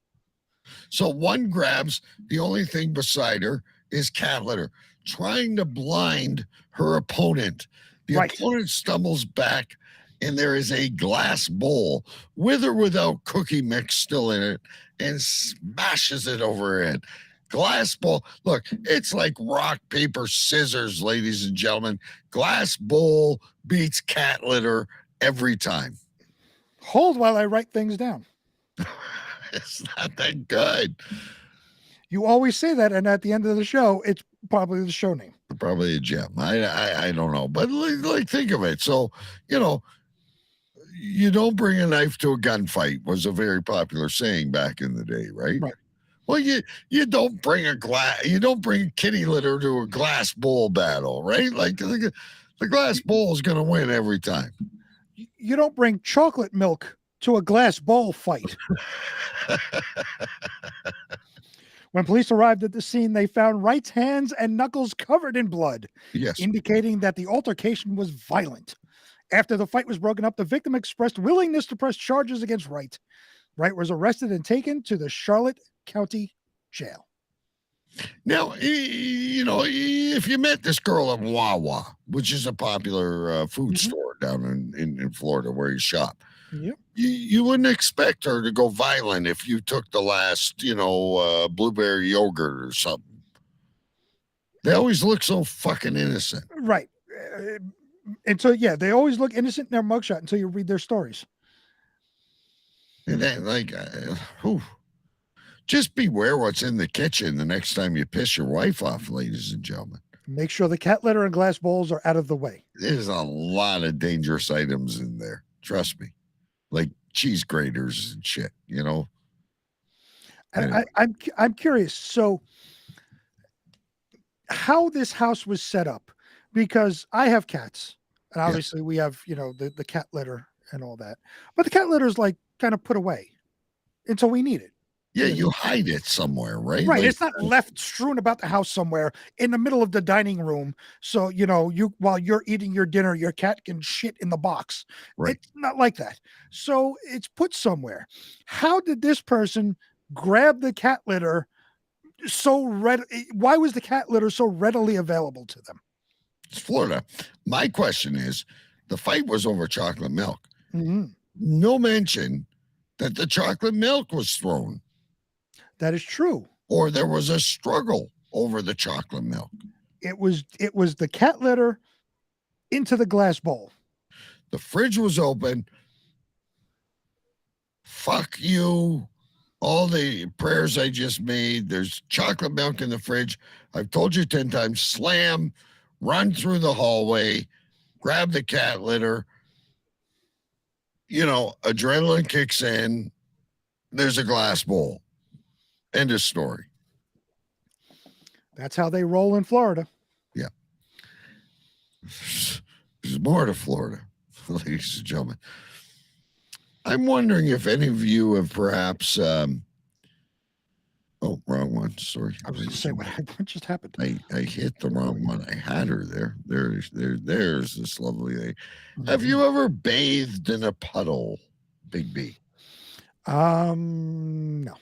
So one grabs, the only thing beside her is cat litter, trying to blind her opponent. The opponent stumbles back, and there is a glass bowl, with or without cookie mix still in it, and smashes it over her head. Glass bowl. Look, it's like rock, paper, scissors, ladies and gentlemen. Glass bowl beats cat litter every time. Hold while I write things down. It's not that good. You always say that, and at the end of the show, it's probably the show name. Probably a gem. I don't know. But like think of it. So, you don't bring a knife to a gunfight was a very popular saying back in the day, right? Right. Well, you don't bring kitty litter to a glass bowl battle, right? Like the glass bowl is going to win every time. You don't bring chocolate milk to a glass bowl fight. When police arrived at the scene, they found Wright's hands and knuckles covered in blood, indicating that the altercation was violent. After the fight was broken up, the victim expressed willingness to press charges against Wright. Wright was arrested and taken to the Charlotte County Jail. Now, if you met this girl at Wawa, which is a popular food store down in Florida where you shop, you wouldn't expect her to go violent if you took the last, blueberry yogurt or something. They always look so fucking innocent. Right. And so, they always look innocent in their mugshot until you read their stories. And then, just beware what's in the kitchen the next time you piss your wife off, ladies and gentlemen. Make sure the cat litter and glass bowls are out of the way. There's a lot of dangerous items in there. Trust me. Like cheese graters and shit, Anyway. I'm curious. So how this house was set up, because I have cats, and obviously we have, the cat litter and all that, but the cat litter is like kind of put away until we need it. Yeah, you hide it somewhere, right? Right. Like, It's not left strewn about the house somewhere in the middle of the dining room. So, while you're eating your dinner, your cat can shit in the box. Right. It's not like that. So it's put somewhere. How did this person grab the cat litter why was the cat litter so readily available to them? It's Florida. My question is, the fight was over chocolate milk. Mm-hmm. No mention that the chocolate milk was thrown. That is true. Or there was a struggle over the chocolate milk. It was the cat litter into the glass bowl. The fridge was open. Fuck you. All the prayers I just made. There's chocolate milk in the fridge. I've told you 10 times. Slam, run through the hallway, grab the cat litter. adrenaline kicks in. There's a glass bowl. End of story. That's how they roll in Florida. Yeah. There's more to Florida, ladies and gentlemen. I'm wondering if any of you have perhaps wrong one. Sorry. I was going to say, what just happened? I hit the wrong one. I had her there. There's this lovely lady. Have you ever bathed in a puddle, Big B? No.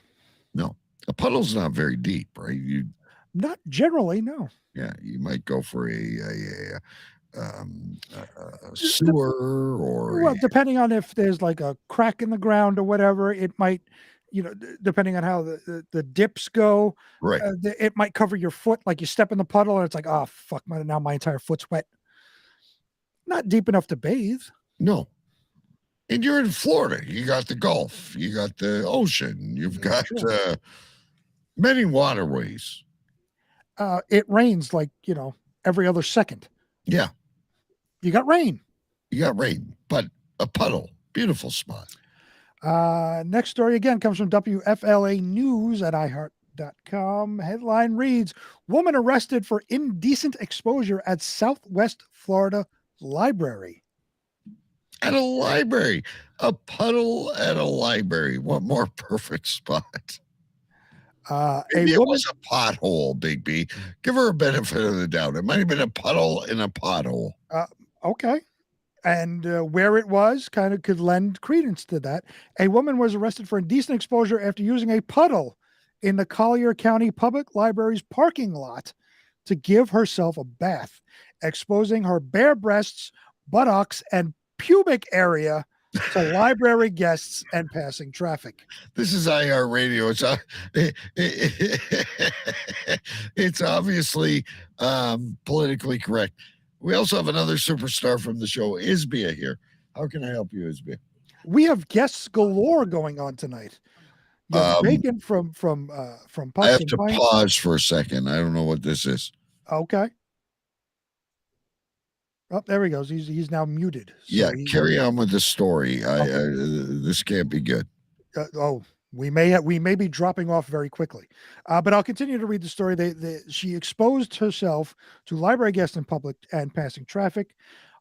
No. A puddle's not very deep, right? Not generally, no. Yeah, you might go for a sewer or depending on if there's like a crack in the ground or whatever, it might, depending on how the dips go, right. It might cover your foot, like you step in the puddle and it's like, oh fuck, now my entire foot's wet. Not deep enough to bathe. No. And you're in Florida. You got the Gulf. You got the ocean. You've got many waterways. It rains like, every other second. Yeah. You got rain. But a puddle. Beautiful spot. Next story again comes from WFLA News at iHeart.com. Headline reads, woman arrested for indecent exposure at Southwest Florida library. At a library. A puddle at a library. What more perfect spot? Maybe it was a pothole, Big B. Give her a benefit of the doubt. It might have been a puddle in a pothole. Okay. And where it was kind of could lend credence to that. A woman was arrested for indecent exposure after using a puddle in the Collier County Public Library's parking lot to give herself a bath, exposing her bare breasts, buttocks, and pubic area to library guests and passing traffic. This is IR Radio. It's obviously politically correct. We also have another superstar from the show, Isbia, here. How can I help you, Isbia? We have guests galore going on tonight. Bacon from Pumpkin I have to Pie. pause for a second. I don't know what this is. Okay. Oh, there he goes. He's now muted. So carry on with the story. This can't be good. We may be dropping off very quickly, but I'll continue to read the story. She exposed herself to library guests in public and passing traffic.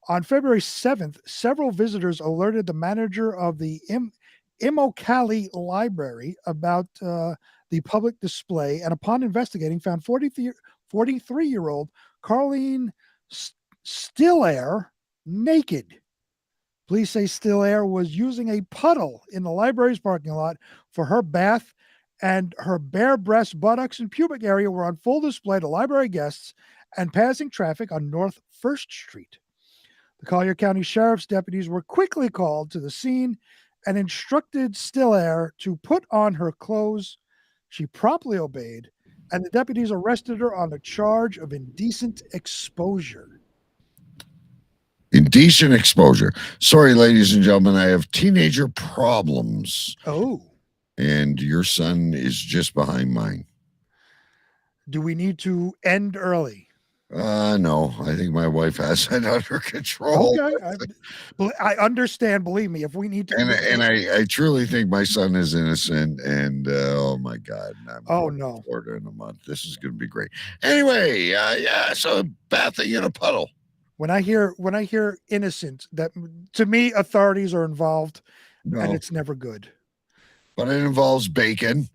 On February 7th, several visitors alerted the manager of the Immokalee Library about the public display, and upon investigating, found 43-year-old Carlene Stillair naked. Police say Stillair was using a puddle in the library's parking lot for her bath, and her bare breast, buttocks, and pubic area were on full display to library guests and passing traffic on North 1st Street. The Collier County Sheriff's deputies were quickly called to the scene and instructed Stillair to put on her clothes. She promptly obeyed, and the deputies arrested her on a charge of indecent exposure. Indecent exposure. Sorry, ladies and gentlemen, I have teenager problems. Oh. And your son is just behind mine. Do we need to end early? No, I think my wife has that under control. Okay. I understand, believe me, if we need to. And I truly think my son is innocent. And oh my God. I'm going to Florida in a month. This is going to be great. Anyway, so bathing in a puddle. When I hear innocent, that to me, authorities are involved, and it's never good. But it involves bacon.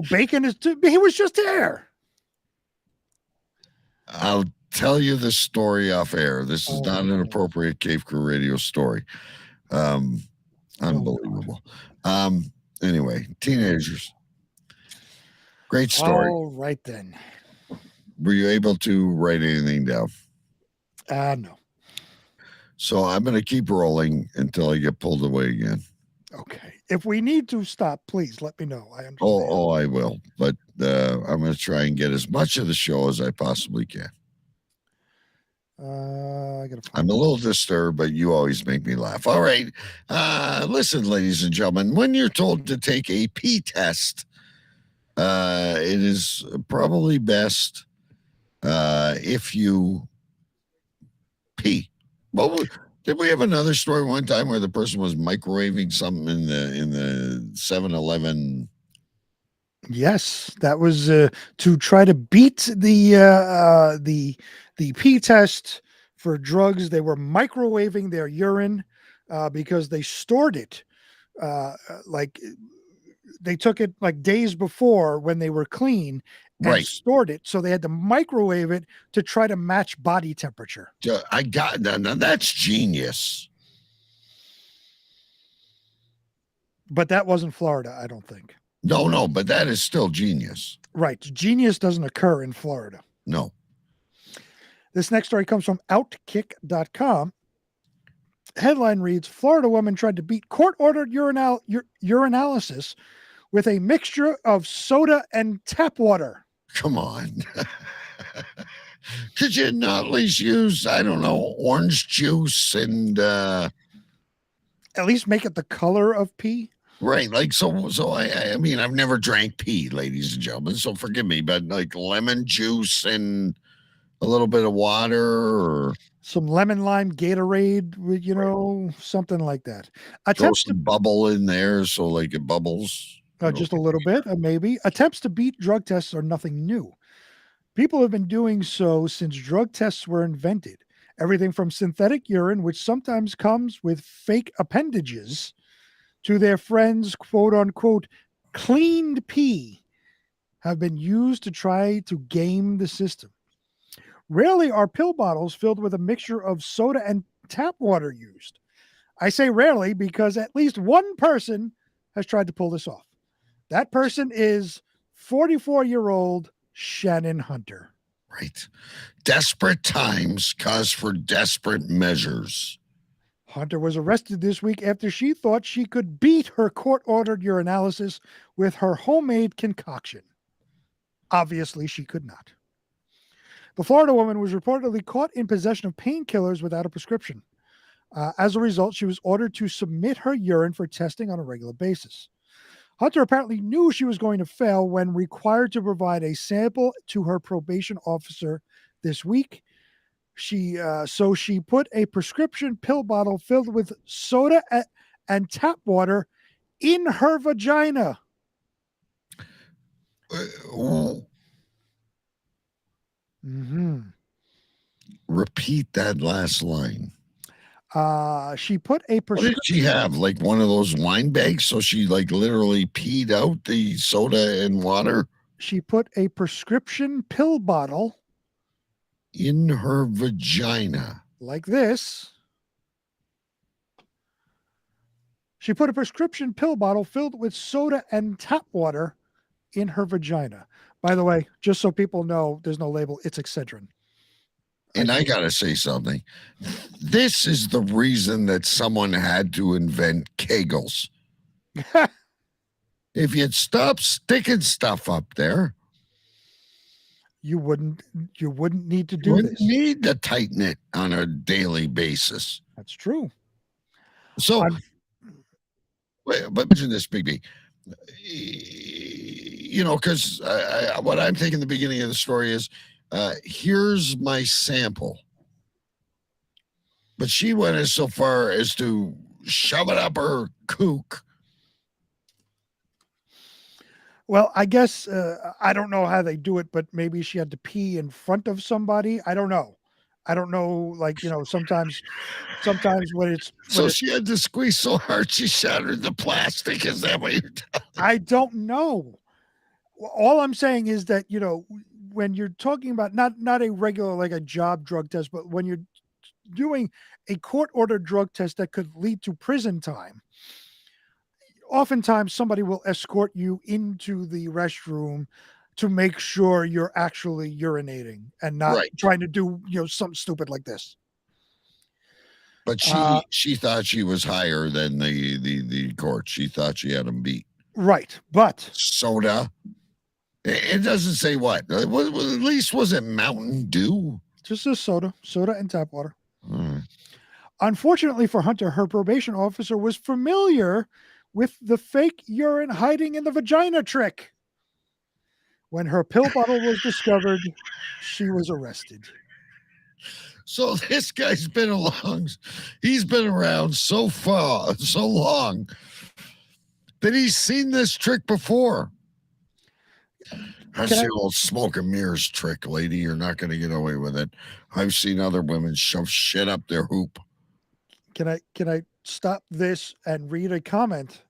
Bacon he was just there. I'll tell you the story off air. This is not an appropriate Cave Crew Radio story. Unbelievable. Anyway, teenagers. Great story. All right then. Were you able to write anything down? No. So I'm going to keep rolling until I get pulled away again. Okay. If we need to stop, please let me know. I understand. Oh, I will. But I'm going to try and get as much of the show as I possibly can. I'm a little disturbed, but you always make me laugh. All right. Listen, ladies and gentlemen, when you're told to take a pee test, it is probably best if you pee. Well, Did we have another story one time where the person was microwaving something in the 7-Eleven? Yes, that was to try to beat the pee test for drugs. They were microwaving their urine because they stored it like they took it like days before when they were clean and Right. stored it. So they had to microwave it to try to match body temperature. I got that. Now that's genius. But that wasn't Florida, I don't think. No, but that is still genius. Right. Genius doesn't occur in Florida. No. This next story comes from Outkick.com. Headline reads, Florida woman tried to beat court-ordered urinalysis with a mixture of soda and tap water. Come on. Could you not at least use, I don't know, orange juice and at least make it the color of pee? Right. Like, so I mean, I've never drank pee, ladies and gentlemen, so forgive me, but like lemon juice and a little bit of water or some lemon lime Gatorade with, something like that. Throw some bubble in there so like it bubbles. Just a little bit, maybe. Attempts to beat drug tests are nothing new. People have been doing so since drug tests were invented. Everything from synthetic urine, which sometimes comes with fake appendages, to their friends' quote-unquote cleaned pee have been used to try to game the system. Rarely are pill bottles filled with a mixture of soda and tap water used. I say rarely because at least one person has tried to pull this off. That person is 44-year-old Shannon Hunter. Right. Desperate times cause for desperate measures. Hunter was arrested this week after she thought she could beat her court-ordered urinalysis with her homemade concoction. Obviously, she could not. The Florida woman was reportedly caught in possession of painkillers without a prescription. As a result, she was ordered to submit her urine for testing on a regular basis. Hunter apparently knew she was going to fail when required to provide a sample to her probation officer this week. So she put a prescription pill bottle filled with soda and tap water in her vagina. Repeat that last line. She put a prescription. What did she have? Like one of those wine bags? So she like literally peed out the soda and water? She put a prescription pill bottle in her vagina. Like this. She put a prescription pill bottle filled with soda and tap water in her vagina. By the way, just so people know, there's no label. It's Excedrin. And I got to say something. This is the reason that someone had to invent Kegels. If you'd stop sticking stuff up there, you wouldn't need to do this. You need to tighten it on a daily basis. That's true. So, but mention this, Big B. Because what I'm thinking the beginning of the story is, here's my sample. But she went as so far as to shove it up her kook. Well, I guess I don't know how they do it, but maybe she had to pee in front of somebody. I don't know. Like, sometimes when it's... she had to squeeze so hard she shattered the plastic. Is that what you're telling me? I don't know. All I'm saying is that, when you're talking about not a regular, like a job drug test, but when you're doing a court-ordered drug test that could lead to prison time, oftentimes somebody will escort you into the restroom to make sure you're actually urinating and not trying to do, something stupid like this. But she thought she was higher than the court. She thought she had them beat. Right, but soda. It doesn't say what. At least was it Mountain Dew? Just a soda and tap water. Unfortunately for Hunter, her probation officer was familiar with the fake urine hiding in the vagina trick. When her pill bottle was discovered, she was arrested. So this guy's been along. He's been around so long that he's seen this trick before. That's the old smoke and mirrors trick, lady. You're not going to get away with it. I've seen other women shove shit up their hoop. Can I stop this and read a comment?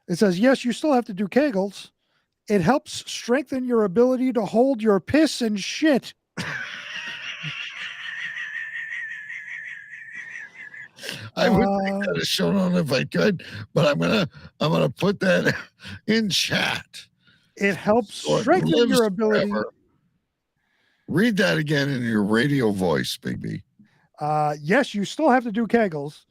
It says, yes, you still have to do Kegels. It helps strengthen your ability to hold your piss and shit. I would make that a show note if I could, but I'm gonna put that in chat. It helps strengthen your ability. Forever. Read that again in your radio voice, Big B. Yes, you still have to do Kegels.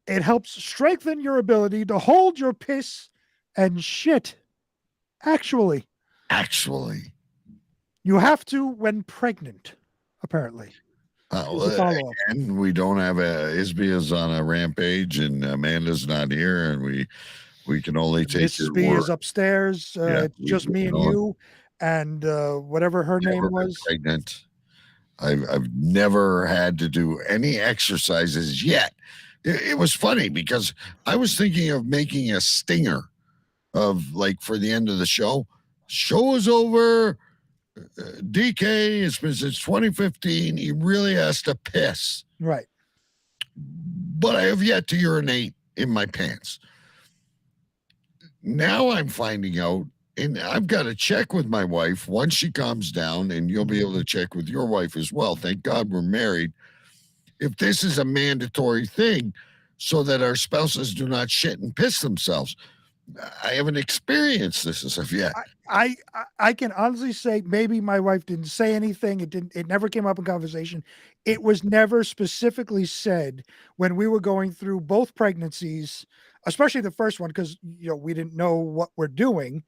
It helps strengthen your ability to hold your piss and shit. Actually, you have to when pregnant, apparently. And we don't have Isby is on a rampage, and Amanda's not here, and we can only take Mrs. your B word. is upstairs. It's just me and you, and whatever her name was. Pregnant. I've never had to do any exercises yet. It was funny because I was thinking of making a stinger of like for the end of the show. Show is over. DK has been since 2015. He really has to piss. Right. But I have yet to urinate in my pants. Now I'm finding out, and I've got to check with my wife once she calms down, and you'll be able to check with your wife as well. Thank God we're married. If this is a mandatory thing so that our spouses do not shit and piss themselves. I haven't experienced this as of yet. I can honestly say maybe my wife didn't say anything. It never came up in conversation. It was never specifically said when we were going through both pregnancies, especially the first one, because we didn't know what we're doing.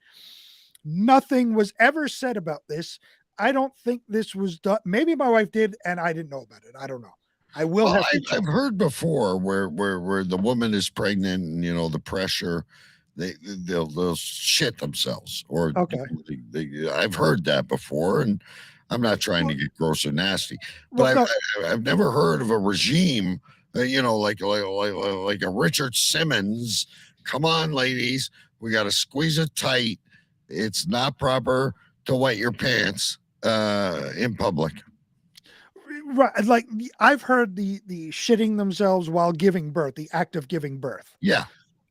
Nothing was ever said about this. I don't think this was done. Maybe my wife did, and I didn't know about it. I don't know. I will have to check. I've heard before where the woman is pregnant and the pressure. They'll shit themselves, or I've heard that before, and I'm not trying to get gross or nasty, but I've never heard of a regime, like a Richard Simmons. Come on, ladies, we got to squeeze it tight. It's not proper to wet your pants in public. Right, like I've heard the shitting themselves while giving birth, the act of giving birth. Yeah.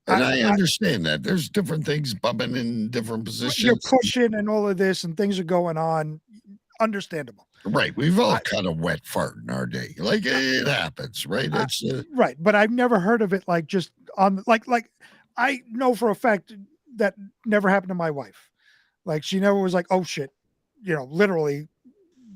And I understand that there's different things bumping in different positions. You're pushing and all of this, and things are going on. Understandable. Right. We've all kind of wet fart in our day. Like it happens, right? It's right. But I've never heard of it like just on like I know for a fact that never happened to my wife. Like she never was like, oh shit, literally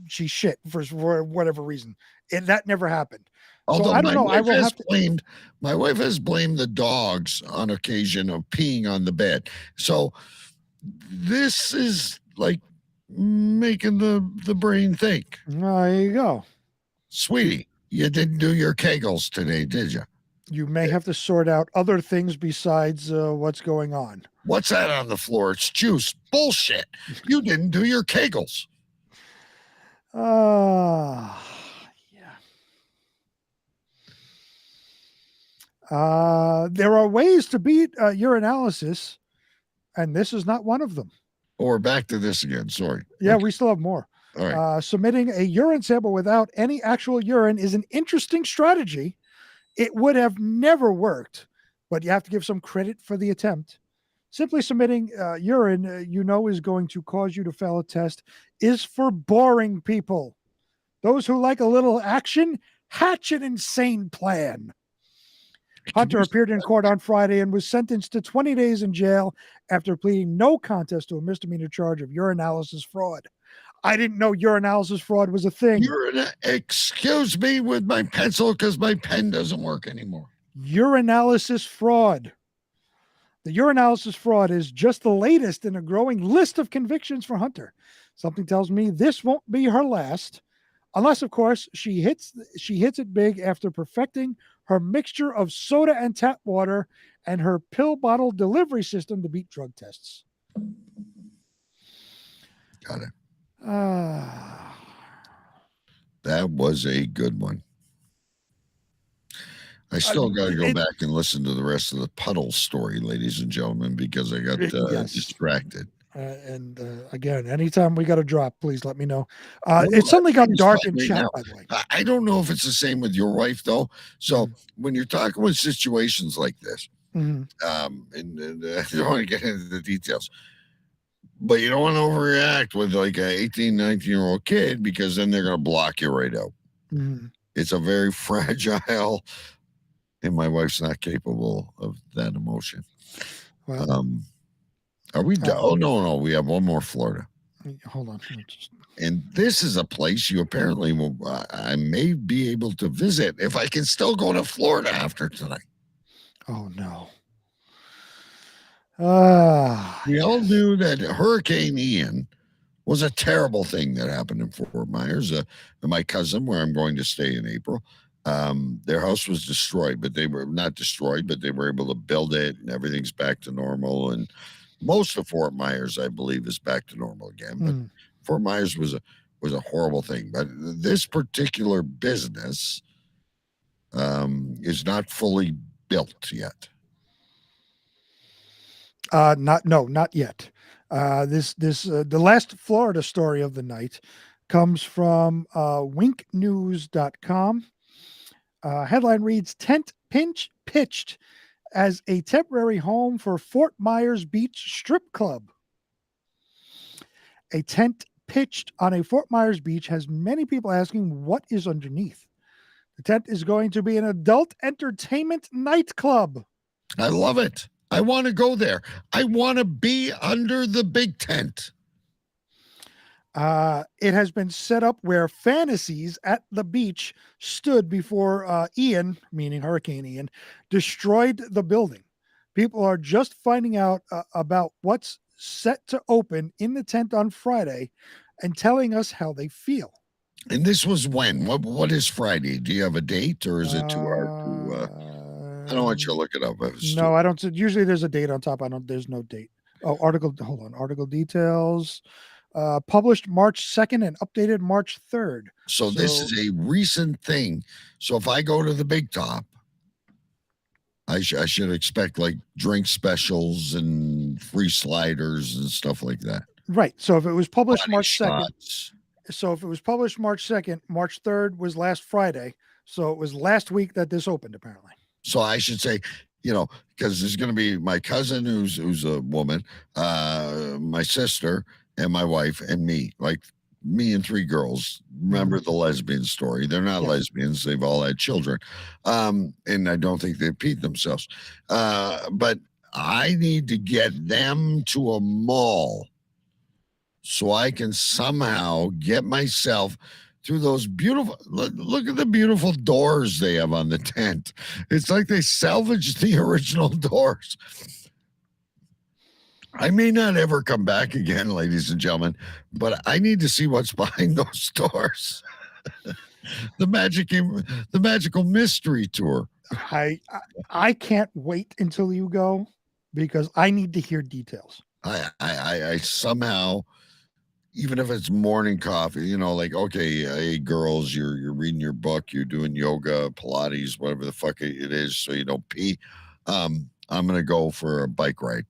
she shit for whatever reason. That never happened. Although so I don't know. I will have to. My wife has blamed the dogs on occasion of peeing on the bed. So this is like making the brain think. There you go. Sweetie, you didn't do your Kegels today, did you? You may have to sort out other things besides what's going on. What's that on the floor? It's juice. Bullshit. You didn't do your Kegels. There are ways to beat urinalysis, and this is not one of them. Or back to this again. Sorry. Yeah, we still have more. All right. Submitting a urine sample without any actual urine is an interesting strategy. It would have never worked, but you have to give some credit for the attempt. Simply submitting urine is going to cause you to fail a test is for boring people. Those who like a little action, hatch an insane plan. Hunter appeared in court on Friday and was sentenced to 20 days in jail after pleading no contest to a misdemeanor charge of urinalysis fraud. I didn't know urinalysis fraud was a thing. Excuse me with my pencil because my pen doesn't work anymore. Urinalysis fraud. The urinalysis fraud is just the latest in a growing list of convictions for Hunter. Something tells me this won't be her last, unless, of course, she hits it big after perfecting her mixture of soda and tap water and her pill bottle delivery system to beat drug tests. Got it. That was a good one. I still got to go back and listen to the rest of the puddle story, ladies and gentlemen, because I got distracted. And again, anytime we got a drop, please let me know. It suddenly got dark in chat, by the way. I don't know if it's the same with your wife, though. So when you're talking with situations like this, and I don't want to get into the details, but you don't want to overreact with like an 18, 19-year-old kid, because then they're going to block you right out. It's a very fragile, and my wife's not capable of that emotion. Well, are we done? Oh, no. We have one more Florida. Hold on. And this is a place you apparently will, I may be able to visit if I can still go to Florida after tonight. Oh, no. We all knew that Hurricane Ian was a terrible thing that happened in Fort Myers. My cousin, where I'm going to stay in April, their house was destroyed, but they were not destroyed, but they were able to build it, and everything's back to normal. And most of Fort Myers, I believe, is back to normal again. But Fort Myers was a horrible thing. But this particular business is not fully built yet. Not yet. The last Florida story of the night comes from winknews.com. Headline reads, tent pitched as a temporary home for Fort Myers Beach strip club. A tent pitched on a Fort Myers beach has many people asking what is underneath. The tent is going to be an adult entertainment nightclub. I love it. I want to go there. I want to be under the big tent. It has been set up where fantasies at the beach stood before Ian, meaning Hurricane Ian, destroyed the building. People are just finding out about what's set to open in the tent on Friday and telling us how they feel. And this was when? What is Friday? Do you have a date, or is it too hard to... I don't want you to look it up. No, I don't. Usually there's a date on top. There's no date. Oh, article. Hold on. Article details. Published March 2nd and updated March 3rd. So this is a recent thing. So if I go to the Big Top, I should expect like drink specials and free sliders and stuff like that. Right. So if it was published March 2nd. So if it was published March 2nd, March 3rd was last Friday. So it was last week that this opened, apparently. So I should say, because there's going to be my cousin who's a woman, my sister and my wife and me, like me and three girls. Remember the lesbian story? They're not lesbians. They've all had children. And I don't think they peed themselves. But I need to get them to a mall so I can somehow get myself through those beautiful, look at the beautiful doors they have on the tent. It's like they salvaged the original doors. I may not ever come back again, ladies and gentlemen, but I need to see what's behind those doors. The magical mystery tour. I can't wait until you go, because I need to hear details. I somehow, even if it's morning coffee, like, okay, hey, girls, you're reading your book, you're doing yoga, Pilates, whatever the fuck it is, so you don't pee. I'm going to go for a bike ride.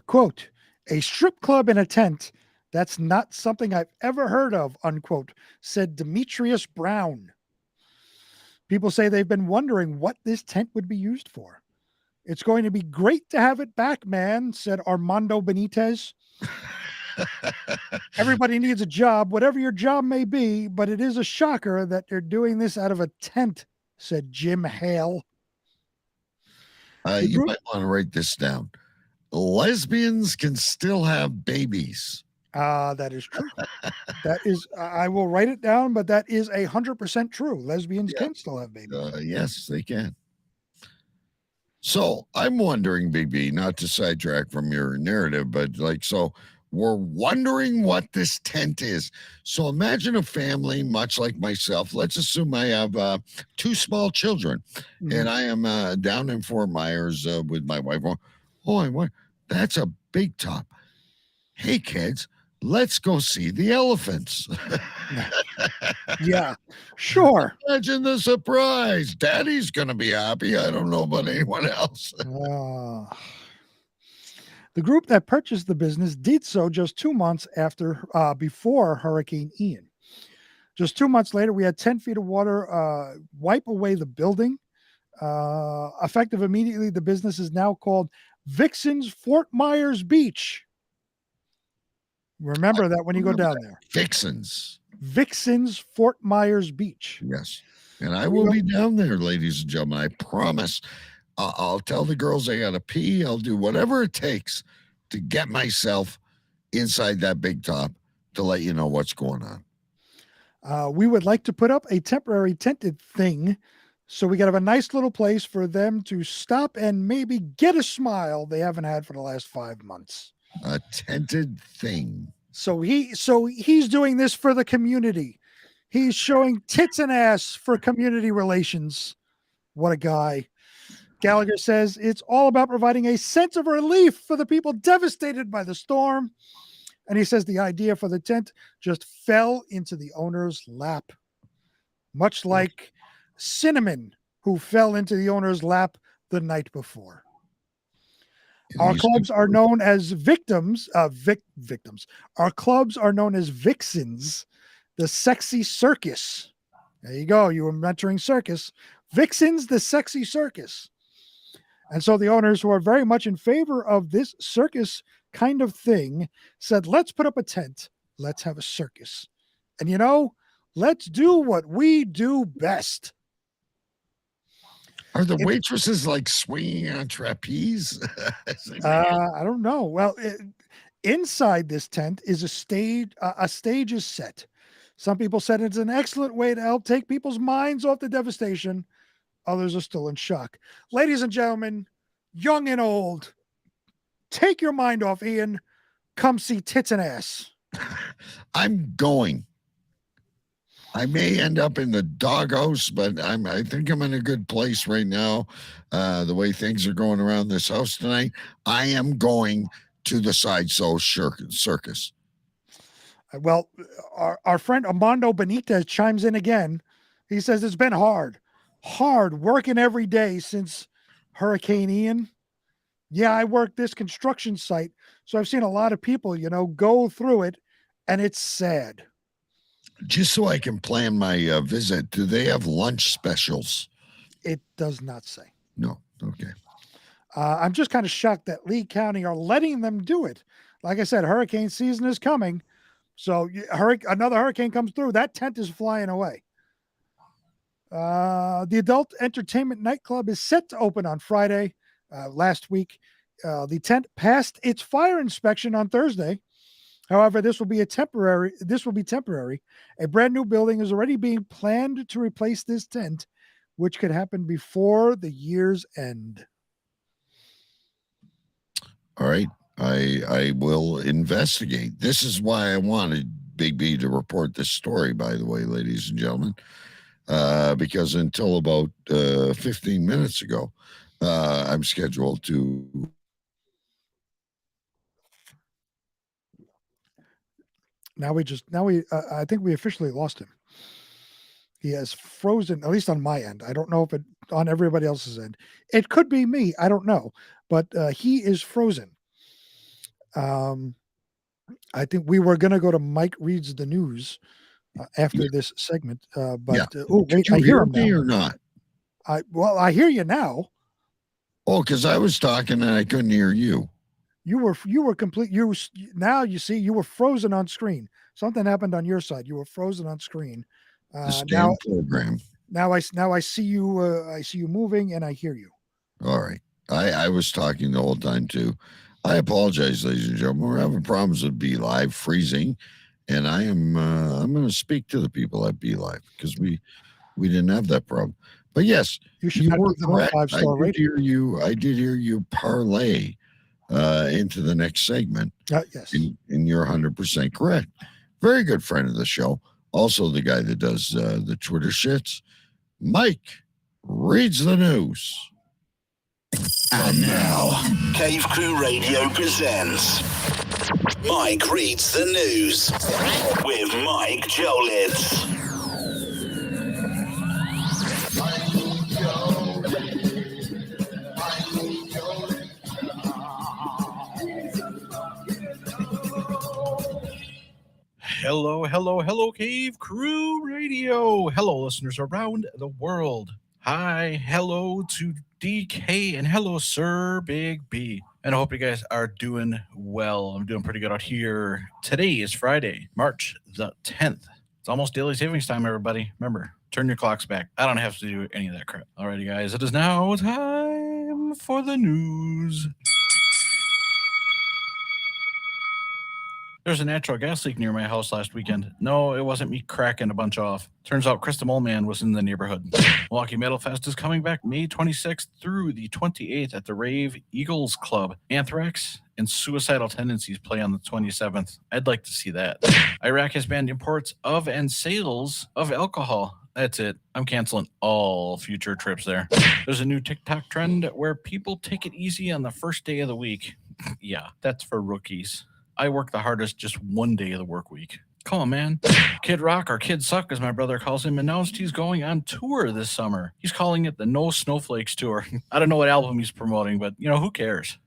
Quote, a strip club in a tent, that's not something I've ever heard of, unquote, said Demetrius Brown. People say they've been wondering what this tent would be used for. It's going to be great to have it back, man, said Armando Benitez. Everybody needs a job, whatever your job may be, but it is a shocker that they're doing this out of a tent, said Jim Hale. You might want to write this down. Lesbians can still have babies. That is true. That is, I will write it down, but that is 100% true. Lesbians can still have babies. Yes, they can. So I'm wondering, Big B, not to sidetrack from your narrative, but so we're wondering what this tent is. So imagine a family much like myself. Let's assume I have 2 small children, and I am down in Fort Myers with my wife. Oh, that's a Big Top. hey, kids, let's go see the elephants. Yeah, sure. Imagine the surprise. Daddy's going to be happy. I don't know about anyone else. The group that purchased the business did so just 2 months before Hurricane Ian. Just 2 months later, we had 10 feet of water wipe away the building. Effective immediately, the business is now called Vixen's Fort Myers Beach. Remember that when you go down there. Vixen's Fort Myers Beach. Yes. And I will be down there, ladies and gentlemen. I promise. I'll tell the girls I got to pee. I'll do whatever it takes to get myself inside that big top to let you know what's going on. We would like to put up a temporary tented thing so we can have a nice little place for them to stop and maybe get a smile they haven't had for the last 5 months. A tented thing. So he's doing this for the community. He's showing tits and ass for community relations. What a guy. Gallagher says it's all about providing a sense of relief for the people devastated by the storm. And he says the idea for the tent just fell into the owner's lap, much like Cinnamon, who fell into the owner's lap the night before. Our clubs are known as victims. Our clubs are known as Vixens, the sexy circus. There you go. You were mentoring circus. Vixens, the sexy circus. And so the owners, who are very much in favor of this circus kind of thing, said, let's put up a tent. Let's have a circus. And, let's do what we do best. Are the waitresses like swinging on trapeze? I don't know. Well, inside this tent is a stage. A stage is set. Some people said it's an excellent way to help take people's minds off the devastation. Others are still in shock. Ladies and gentlemen, young and old, take your mind off Ian. Come see tits and ass. I'm going. I may end up in the doghouse, but I think I'm in a good place right now. The way things are going around this house tonight, I am going to the Sideshow Circus. Well, our friend Armando Benitez chimes in again. He says it's been hard working every day since Hurricane Ian. Yeah, I work this construction site, so I've seen a lot of people, go through it, and it's sad. Just so I can plan my visit, do they have lunch specials? It does not say. No. Okay. I'm just kind of shocked that Lee County are letting them do it. Like I said, hurricane season is coming. So another hurricane comes through, that tent is flying away. The adult entertainment nightclub is set to open on Friday. Last week, the tent passed its fire inspection on Thursday. However, this will be temporary. A brand new building is already being planned to replace this tent, which could happen before the year's end. All right. I will investigate. This is why I wanted Big B to report this story, by the way, ladies and gentlemen, because until about 15 minutes ago, I'm scheduled to. I think we officially lost him. He has frozen, at least on my end. I don't know if it on everybody else's end. It could be me. I don't know, but he is frozen. I think we were going to go to Mike Reads the News after this segment, but wait, I hear him me now. Or not? I hear you now. Oh, because I was talking and I couldn't hear you. You were complete. Now you see you were frozen on screen. Something happened on your side. You were frozen on screen. Now program. Now I see you. I see you moving, and I hear you. All right. I was talking the whole time too. I apologize, ladies and gentlemen. We're having problems with Be Live freezing, and I'm going to speak to the people at Be Live because we didn't have that problem. But yes, you were correct. I did hear you parlay into the next segment. Yes, and you're 100% correct. Very good friend of the show. Also, the guy that does the Twitter shits. Mike Reads the News. And now, Cave Crew Radio presents Mike reads the news with Mike Jolitz. Hello, Cave Crew Radio. Hello, listeners around the world. Hi, hello to DK, and hello, Sir Big B. And I hope you guys are doing well. I'm doing pretty good out here. Today is Friday, March the 10th. It's almost daily savings time, everybody. Remember, turn your clocks back. I don't have to do any of that crap. Alrighty, guys, it is now time for the news. There's a natural gas leak near my house last weekend. No, it wasn't me cracking a bunch off. Turns out Krista Mole Man was in the neighborhood. Milwaukee Metal Fest is coming back May 26th through the 28th at the Rave Eagles Club. Anthrax and Suicidal Tendencies play on the 27th. I'd like to see that. Iraq has banned imports of and sales of alcohol. That's it. I'm canceling all future trips there. There's a new TikTok trend where people take it easy on the first day of the week. Yeah, that's for rookies. I work the hardest just one day of the work week. Come on, man. Kid Rock, or Kid Suck, as my brother calls him, announced he's going on tour this summer. He's calling it the No Snowflakes Tour. I don't know what album he's promoting, but, who cares?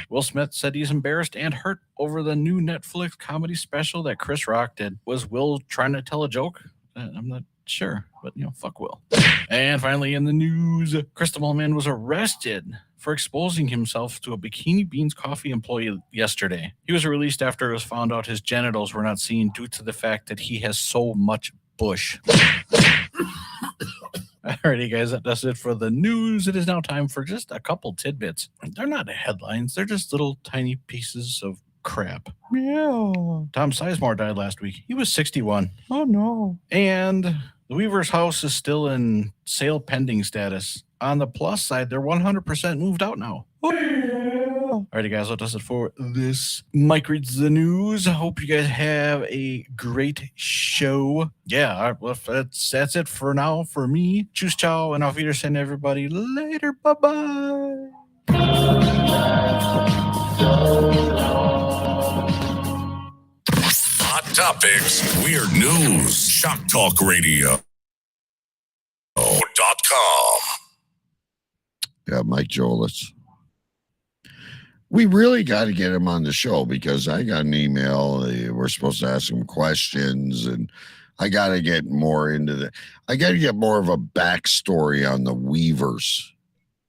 Will Smith said he's embarrassed and hurt over the new Netflix comedy special that Chris Rock did. Was Will trying to tell a joke? I'm not sure, but, fuck Will. And finally in the news, Krista Mole Man was arrested for exposing himself to a Bikini Beans coffee employee yesterday. He was released after it was found out his genitals were not seen due to the fact that he has so much bush. Alrighty, guys, that's it for the news. It is now time for just a couple tidbits. They're not headlines. They're just little tiny pieces of crap. Yeah. Tom Sizemore died last week. He was 61. Oh, no. And the Weaver's house is still in sale pending status. On the plus side, they're 100% moved out now. Oh, yeah. Alrighty, guys, that does it for this Mike Reads the News. I hope you guys have a great show. Yeah, all right, well, that's it for now for me. Tschüss, ciao, and auf Wiedersehen, everybody. Later, bye-bye. Hot topics, weird news, Shock Talk Radio.com. Yeah, Mike Jolitz. We really got to get him on the show because I got an email. We're supposed to ask him questions, and I got to get more into the. I got to get more of a backstory on the Weavers.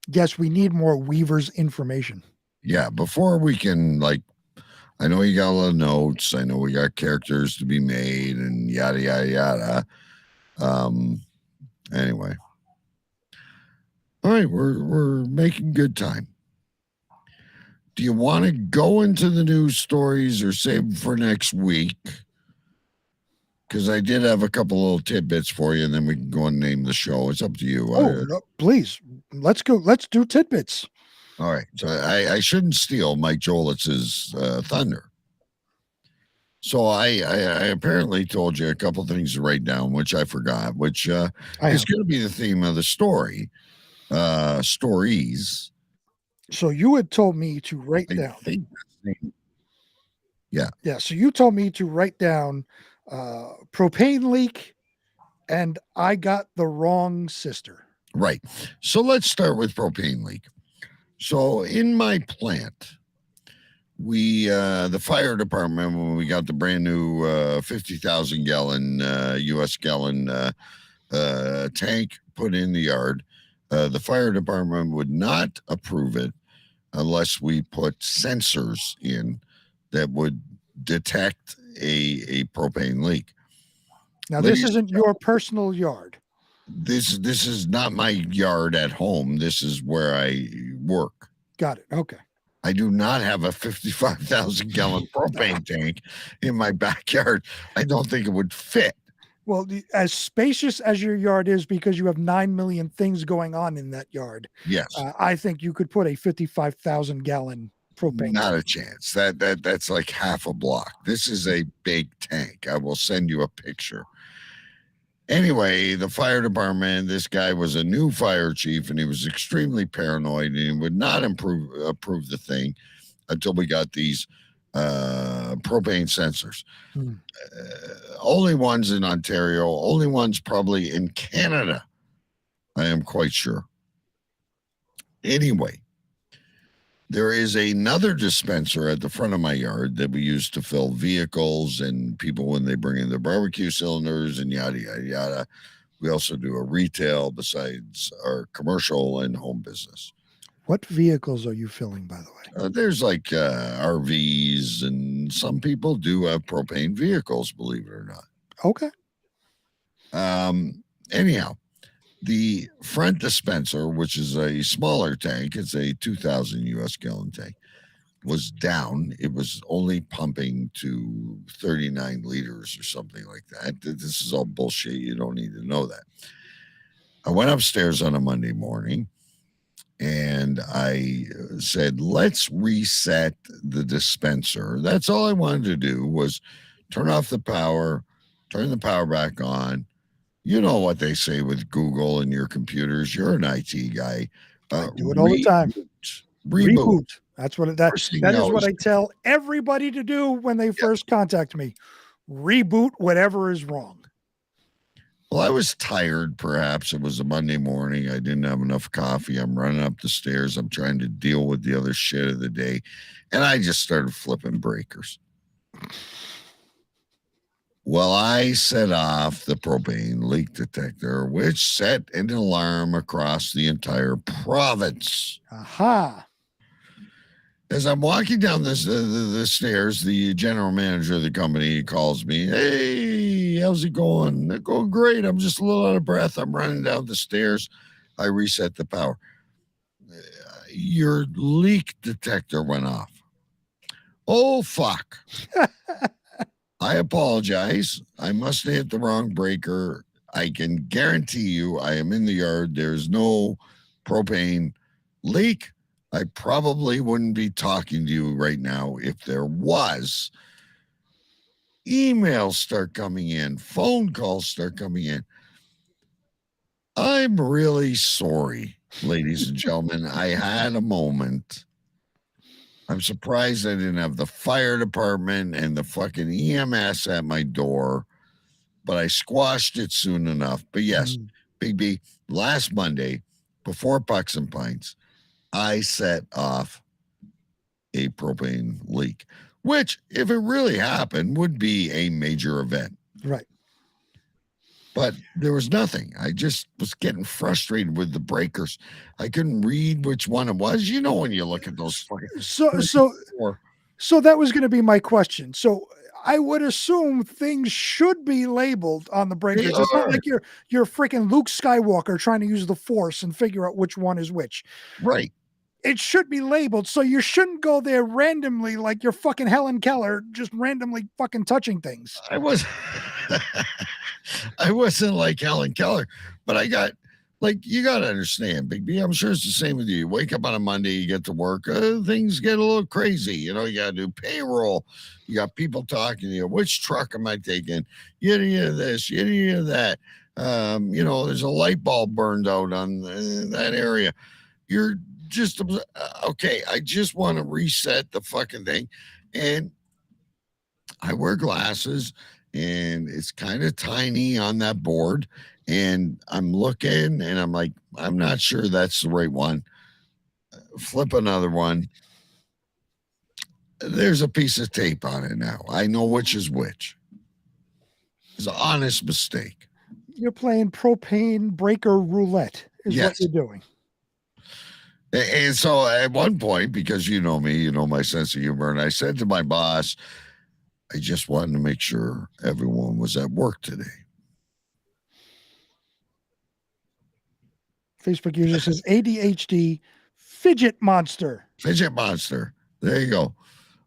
Yes, we need more Weavers information. Yeah, before we can, I know you got a lot of notes. I know we got characters to be made and yada, yada, yada. Anyway. All right, we're making good time. Do you want to go into the news stories or save them for next week? Because I did have a couple little tidbits for you, and then we can go and name the show. It's up to you. No, please. Let's go. Let's do tidbits. All right. So I shouldn't steal Mike Jolitz's thunder. So I apparently told you a couple things to write down, which I forgot, which is going to be the theme of the story. Stories. So you had told me to write down. Yeah. So you told me to write down propane leak, and I got the wrong sister. Right. So let's start with propane leak. So in my plant, we the fire department, when we got the brand new 50,000 gallon US gallon tank put in the yard, the fire department would not approve it unless we put sensors in that would detect a propane leak. Now, this isn't your personal yard. This is not my yard at home. This is where I work. Got it. Okay. I do not have a 55,000 gallon propane tank in my backyard. I don't think it would fit. Well, as spacious as your yard is, because you have 9 million things going on in that yard. Yes. I think you could put a 55,000 gallon propane. Not a chance. That's like half a block. This is a big tank. I will send you a picture. Anyway, the fire department, this guy was a new fire chief, and he was extremely paranoid, and he would not approve the thing until we got these propane sensors. Only ones in Ontario, only ones probably in Canada. I am quite sure. Anyway, there is another dispenser at the front of my yard that we use to fill vehicles and people when they bring in their barbecue cylinders and yada, yada, yada. We also do a retail besides our commercial and home business. What vehicles are you filling, by the way? There's like RVs, and some people do have propane vehicles, believe it or not. Okay. Anyhow, the front dispenser, which is a smaller tank, it's a 2,000 US gallon tank, was down. It was only pumping to 39 liters or something like that. This is all bullshit. You don't need to know that. I went upstairs on a Monday morning and I said, let's reset the dispenser. That's all I wanted to do was turn off the power, turn the power back on. You know what they say with Google and your computers. You're an IT guy. I do it all the time. Reboot. That's what that is what I tell everybody to do when they first contact me. Reboot whatever is wrong. Well, I was tired, perhaps. It was a Monday morning. I didn't have enough coffee. I'm running up the stairs. I'm trying to deal with the other shit of the day. And I just started flipping breakers. Well, I set off the propane leak detector, which set an alarm across the entire province. Aha. As I'm walking down the stairs, the general manager of the company calls me. Hey, how's it going? They're going great. I'm just a little out of breath. I'm running down the stairs. I reset the power. Your leak detector went off. Oh, fuck. I apologize. I must have hit the wrong breaker. I can guarantee you I am in the yard. There's no propane leak. I probably wouldn't be talking to you right now if there was. Emails start coming in. Phone calls start coming in. I'm really sorry, ladies and gentlemen. I had a moment. I'm surprised I didn't have the fire department and the fucking EMS at my door, but I squashed it soon enough. But yes, Big B, last Monday, before Pucks and Pints, I set off a propane leak, which, if it really happened, would be a major event. Right. But there was nothing. I just was getting frustrated with the breakers. I couldn't read which one it was. You know, when you look at those fucking. So that was going to be my question. So I would assume things should be labeled on the breakers. It's not like you're freaking Luke Skywalker trying to use the Force and figure out which one is which. Right. It should be labeled, so you shouldn't go there randomly like you're fucking Helen Keller, just randomly fucking touching things. I wasn't like Helen Keller, but I got, like, you got to understand, Big B, I'm sure it's the same with you. You wake up on a Monday, you get to work, things get a little crazy. You know, you got to do payroll. You got people talking to you. Which truck am I taking? Yada this, yada that. You know, there's a light bulb burned out on that area. You're just okay. I just want to reset the fucking thing, and I wear glasses, and it's kind of tiny on that board, and I'm looking, and I'm like, I'm not sure that's the right one. Flip another one. There's a piece of tape on it now. I know which is which. It's an honest mistake. You're playing propane breaker roulette is what you're doing. And so at one point, because you know me, you know my sense of humor, and I said to my boss, I just wanted to make sure everyone was at work today. Facebook user says ADHD fidget monster. Fidget monster. There you go.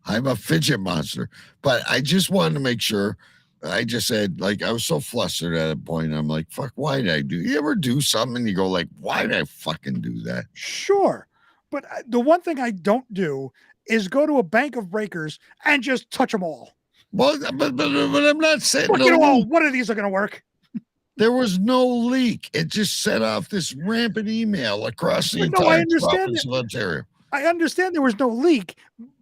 I'm a fidget monster. But I just wanted to make sure. I just said, like, I was so flustered at a point. I'm like, fuck, why did I do? You ever do something and you go like, why did I fucking do that? Sure. But the one thing I don't do is go to a bank of breakers and just touch them all. Well, but I'm not saying one of these are going to work. There was no leak. It just set off this rampant email across the entire province of Ontario. I understand there was no leak,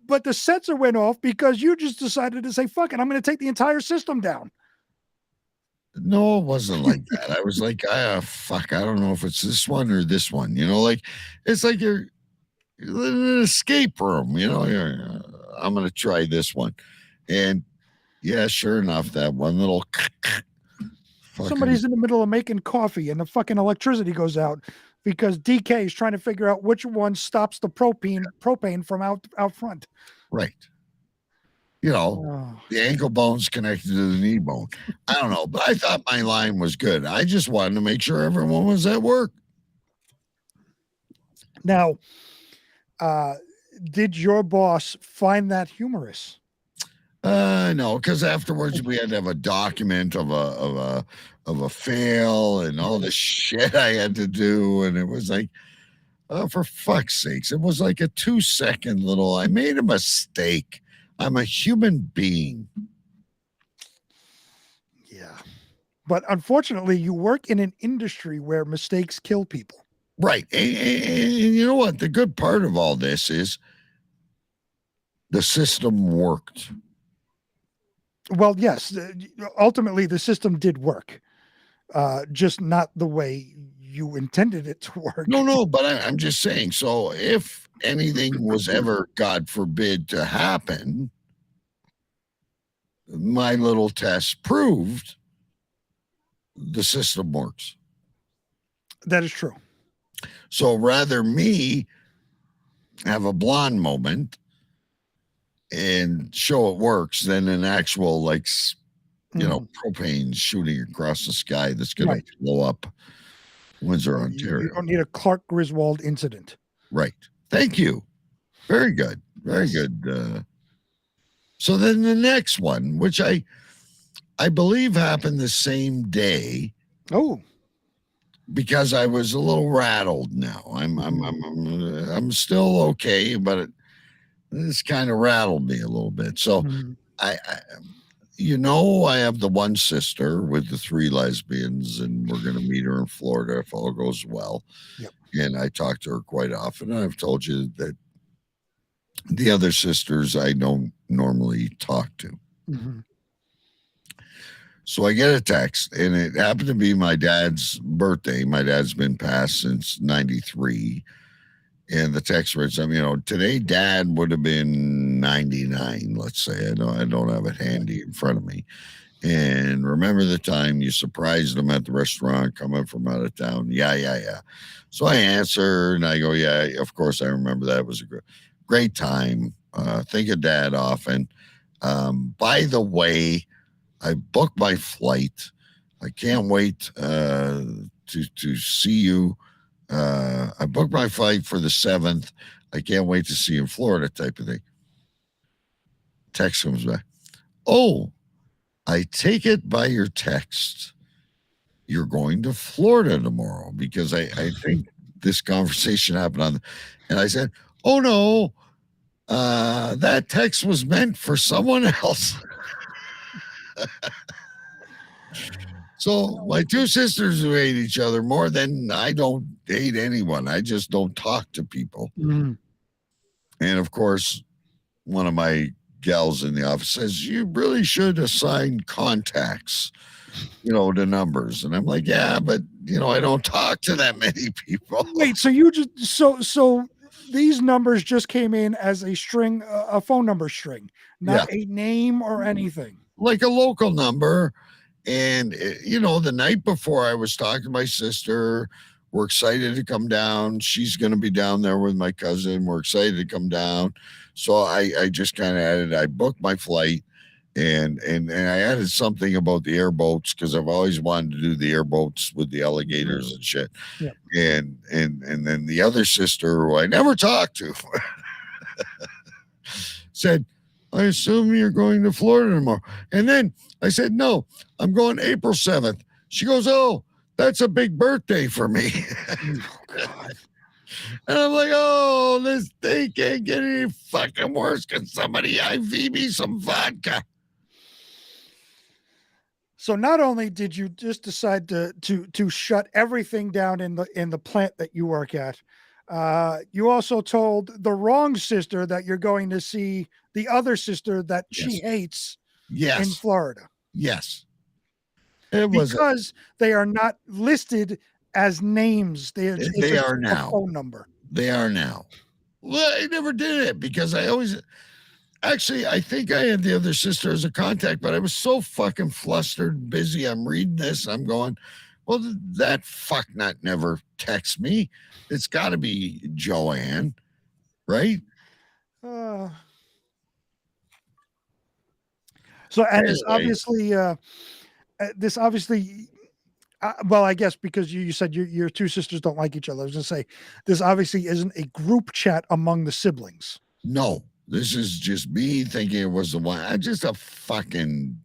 but the sensor went off because you just decided to say, fuck it, I'm going to take the entire system down. No, it wasn't like that. I was like, fuck, I don't know if it's this one or this one. Like it's like you're in an escape room. I'm going to try this one, and yeah, sure enough, that one little. Somebody's in the middle of making coffee, and the fucking electricity goes out because DK is trying to figure out which one stops the propane from out front. Right. The ankle bone's connected to the knee bone. I don't know, but I thought my line was good. I just wanted to make sure everyone was at work. Now, did your boss find that humorous? No, because afterwards we had to have a document of a fail and all the shit I had to do, and it was like, oh, for fuck's sakes, it was like a 2-second little. I made a mistake. I'm a human being. Yeah. But unfortunately, you work in an industry where mistakes kill people. Right. And you know what? The good part of all this is the system worked. Well, yes. Ultimately, the system did work. Just not the way you intended it to work. No, but I'm just saying. So if anything was ever, God forbid, to happen, my little test proved the system works. That is true. So rather me have a blonde moment and show it works than an actual, propane shooting across the sky that's going to blow up Windsor, Ontario. You don't need a Clark Griswold incident. Right. Thank you. Very good. Very good. So then the next one, which I believe happened the same day. Oh. Because I was a little rattled now. I'm still okay, but this kind of rattled me a little bit. So I have the one sister with the 3 lesbians, and we're going to meet her in Florida if all goes well. Yep. And I talk to her quite often. And I've told you that the other sisters I don't normally talk to. Mm-hmm. So I get a text, and it happened to be my dad's birthday. My dad's been passed since 93. And the text reads, today Dad would have been 99, let's say. I don't have it handy in front of me. And remember the time you surprised him at the restaurant coming from out of town? Yeah. So I answer, and I go, yeah, of course I remember that. It was a great time. Think of Dad often. By the way, I booked my flight. I can't wait to see you. I booked my flight for the 7th. I can't wait to see you in Florida, type of thing. Text comes back. Oh, I take it by your text you're going to Florida tomorrow, because I think this conversation happened and I said, oh no, that text was meant for someone else. So my 2 sisters who hate each other more than I don't hate anyone. I just don't talk to people. Mm-hmm. And of course, one of my gals in the office says, you really should assign contacts, to numbers. And I'm like, yeah, but I don't talk to that many people. Wait, so you just, so these numbers just came in as a string, a phone number string, not a name or anything. Like a local number. And, the night before, I was talking to my sister. We're excited to come down. She's going to be down there with my cousin. We're excited to come down. So I just kind of added, I booked my flight, and I added something about the airboats, because I've always wanted to do the airboats with the alligators and shit. Yeah. And then the other sister, who I never talked to, said, I assume you're going to Florida tomorrow. And then I said, no, I'm going April 7th. She goes, oh, that's a big birthday for me. Oh, God. And I'm like, oh, this thing can't get any fucking worse. Can somebody IV me some vodka? So not only did you just decide to shut everything down in the plant that you work at, You also told the wrong sister that you're going to see the other sister that she hates in Florida. Yes. It was because they are not listed as names. They are now. A phone number. They are now. Well, I never did it because I always actually I think I had the other sister as a contact, but I was so fucking flustered and busy. I'm reading this. I'm going, well, that fucknut never texts me. It's got to be Joanne, right? So, and it's obviously, well, I guess because you said your two sisters don't like each other. I was going to say, this obviously isn't a group chat among the siblings. No, this is just me thinking it was the one. Just a fucking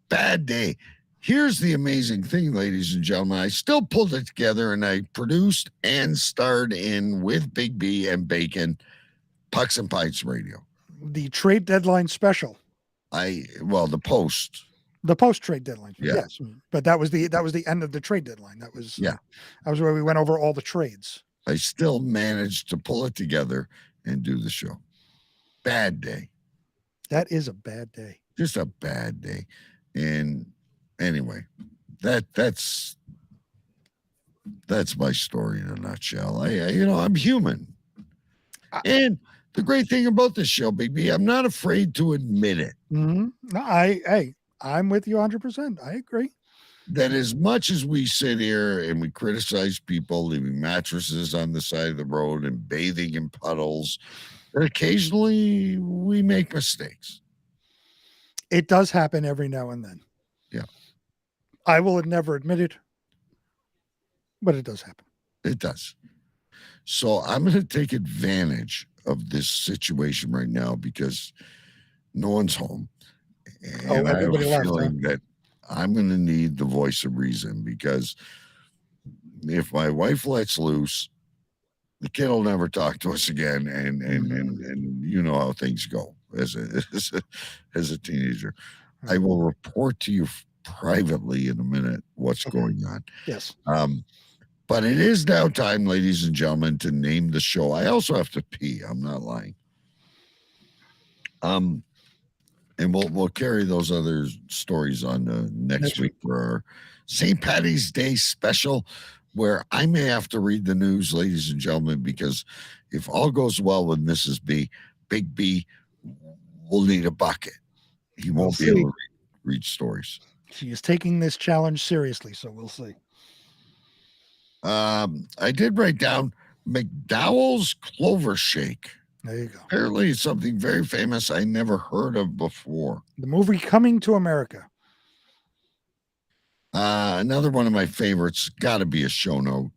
bad day. Here's the amazing thing, ladies and gentlemen. I still pulled it together and I produced and starred in with Big B and Bacon, Pucks and Pints Radio. The trade deadline special. The post trade deadline. Yeah. Yes, but that was the end of the trade deadline. That was that was where we went over all the trades. I still managed to pull it together and do the show. Bad day. That is a bad day. Just a bad day. And anyway, that's my story in a nutshell. I'm human. And the great thing about this show, Big B, I'm not afraid to admit it. Mm-hmm. No, I'm with you 100%. I agree. That as much as we sit here and we criticize people leaving mattresses on the side of the road and bathing in puddles, that occasionally we make mistakes. It does happen every now and then. Yeah. I will never admit it, but it does happen. It does. So I'm going to take advantage of this situation right now because no one's home. And I have a feeling that I'm going to need the voice of reason because if my wife lets loose, the kid will never talk to us again. And you know how things go as a teenager. I will report to you privately in a minute what's going on. Yes. But it is now time, ladies and gentlemen, to name the show. I also have to pee. I'm not lying. And we'll carry those other stories on next week for our St. Paddy's Day special, where I may have to read the news, ladies and gentlemen, because if all goes well with Mrs. B, Big B will need a bucket. He won't be able to read stories. She is taking this challenge seriously, so we'll see. I did write down McDowell's Clover Shake. There you go. Apparently it's something very famous I never heard of before. The movie Coming to America. Another one of my favorites, got to be a show note.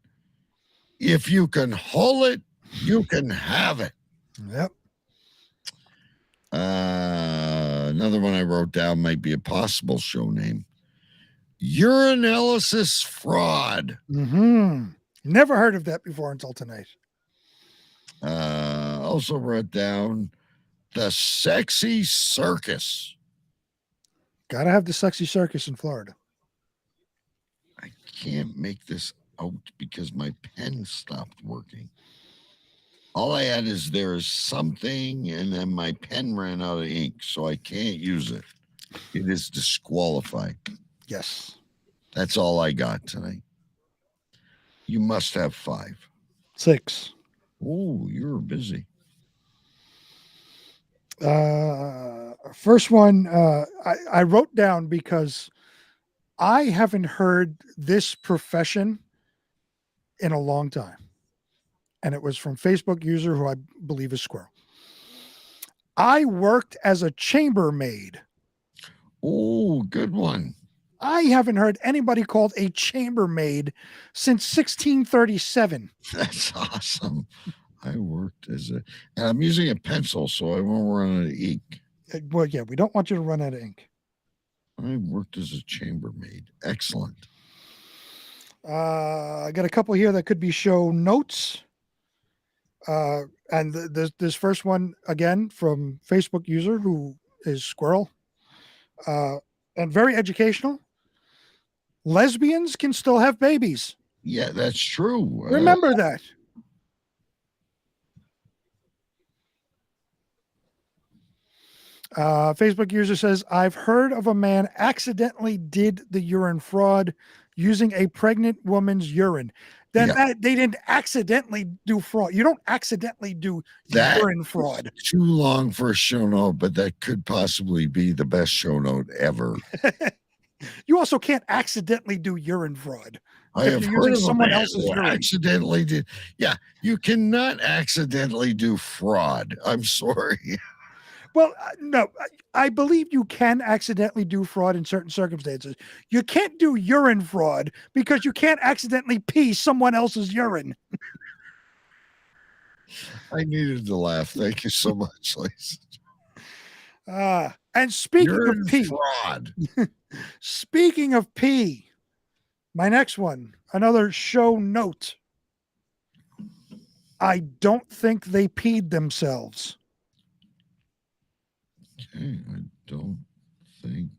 If you can haul it, you can have it. Yep. Another one I wrote down might be a possible show name. Urinalysis Fraud. Mm-hmm. Never heard of that before until tonight. Also wrote down the Sexy Circus. Gotta have the Sexy Circus in Florida. I can't make this out because my pen stopped working. All I had is there is something, and then my pen ran out of ink, so I can't use it. It is disqualified. Yes. That's all I got tonight. You must have 5. 6. Oh, you're busy. First one, I wrote down because I haven't heard this profession in a long time. And it was from Facebook user who I believe is Squirrel. I worked as a chambermaid. Oh, good one. I haven't heard anybody called a chambermaid since 1637. That's awesome. I worked as and I'm using a pencil, so I won't run out of ink. Well, yeah, we don't want you to run out of ink. I worked as a chambermaid. Excellent. I got a couple here that could be show notes. And this first one, again, from Facebook user who is Squirrel. And very educational. Lesbians can still have babies. Yeah, that's true. Remember that. Facebook user says, I've heard of a man accidentally did the urine fraud using a pregnant woman's urine. Then they didn't accidentally do fraud. You don't accidentally do urine fraud. Too long for a show note, but that could possibly be the best show note ever. You also can't accidentally do urine fraud. I have heard of someone else's urine. Accidentally did. Yeah, you cannot accidentally do fraud. I'm sorry. Well, no, I believe you can accidentally do fraud in certain circumstances. You can't do urine fraud because you can't accidentally pee someone else's urine. I needed to laugh. Thank you so much, ladies. And speaking urine of pee, fraud. Speaking of pee, my next one, another show note. I don't think they peed themselves. Okay, I don't think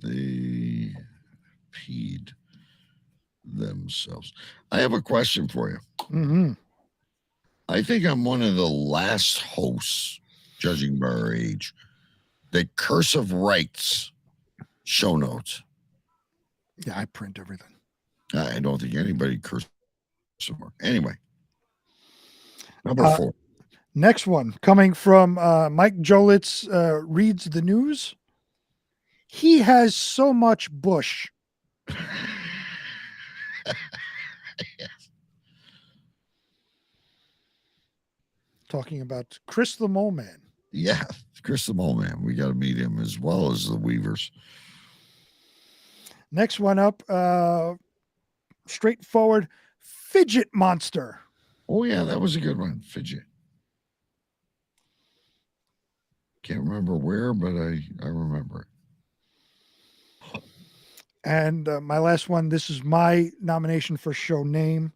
they peed themselves. I have a question for you. Mm-hmm. I think I'm one of the last hosts, judging by our age, that cursive writes show notes. Yeah, I print everything. I don't think anybody cursive. Anyway, number 4. Next one coming from Mike Jolitz, reads the news. He has so much bush. Talking about Chris the Mole Man. Yeah, Chris the Mole Man. We got to meet him as well as the Weavers. Next one up, straightforward, Fidget Monster. Oh, yeah, that was a good one. Fidget. Can't remember where, but I remember it. And my last one, this is my nomination for show name.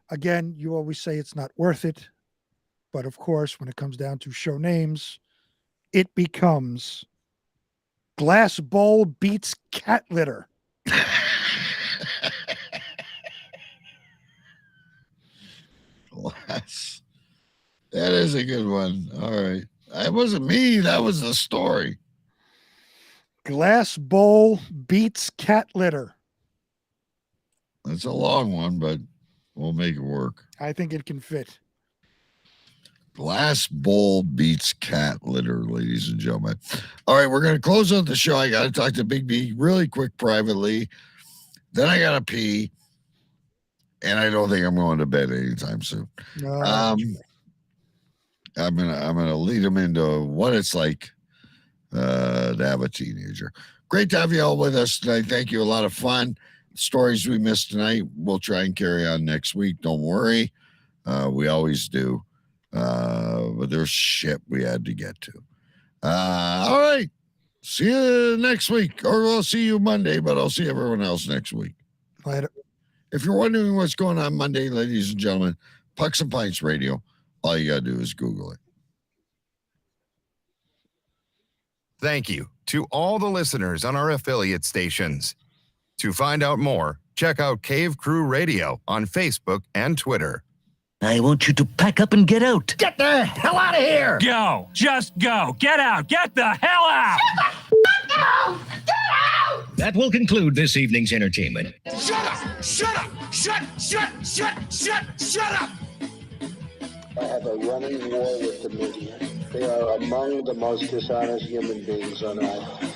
Again, you always say it's not worth it. But of course, when it comes down to show names, it becomes Glass Bowl Beats Cat Litter. Glass. That is a good one. All right. That wasn't me. That was the story. Glass Bowl Beats Cat Litter. That's a long one, but we'll make it work. I think it can fit. Glass Bowl beats cat litter, ladies and gentlemen. All right, we're going to close out the show. I got to talk to Big B really quick privately. Then I got to pee. And I don't think I'm going to bed anytime soon. No, I'm gonna lead him into what it's like to have a teenager. Great to have you all with us tonight. Thank you. A lot of fun. Stories we missed tonight, we'll try and carry on next week. Don't worry. We always do. But there's shit we had to get to. All right. See you next week. Or we'll see you Monday, but I'll see everyone else next week. Later. If you're wondering what's going on Monday, ladies and gentlemen, Pucks and Pints Radio. All you got to do is Google it. Thank you to all the listeners on our affiliate stations. To find out more, check out Cave Crew Radio on Facebook and Twitter. I want you to pack up and get out. Get the hell out of here! Go. Just go. Get out. Get the hell out! That will conclude this evening's entertainment. Shut up! Shut up! Shut up! I have a running war with the media. They are among the most dishonest human beings on earth.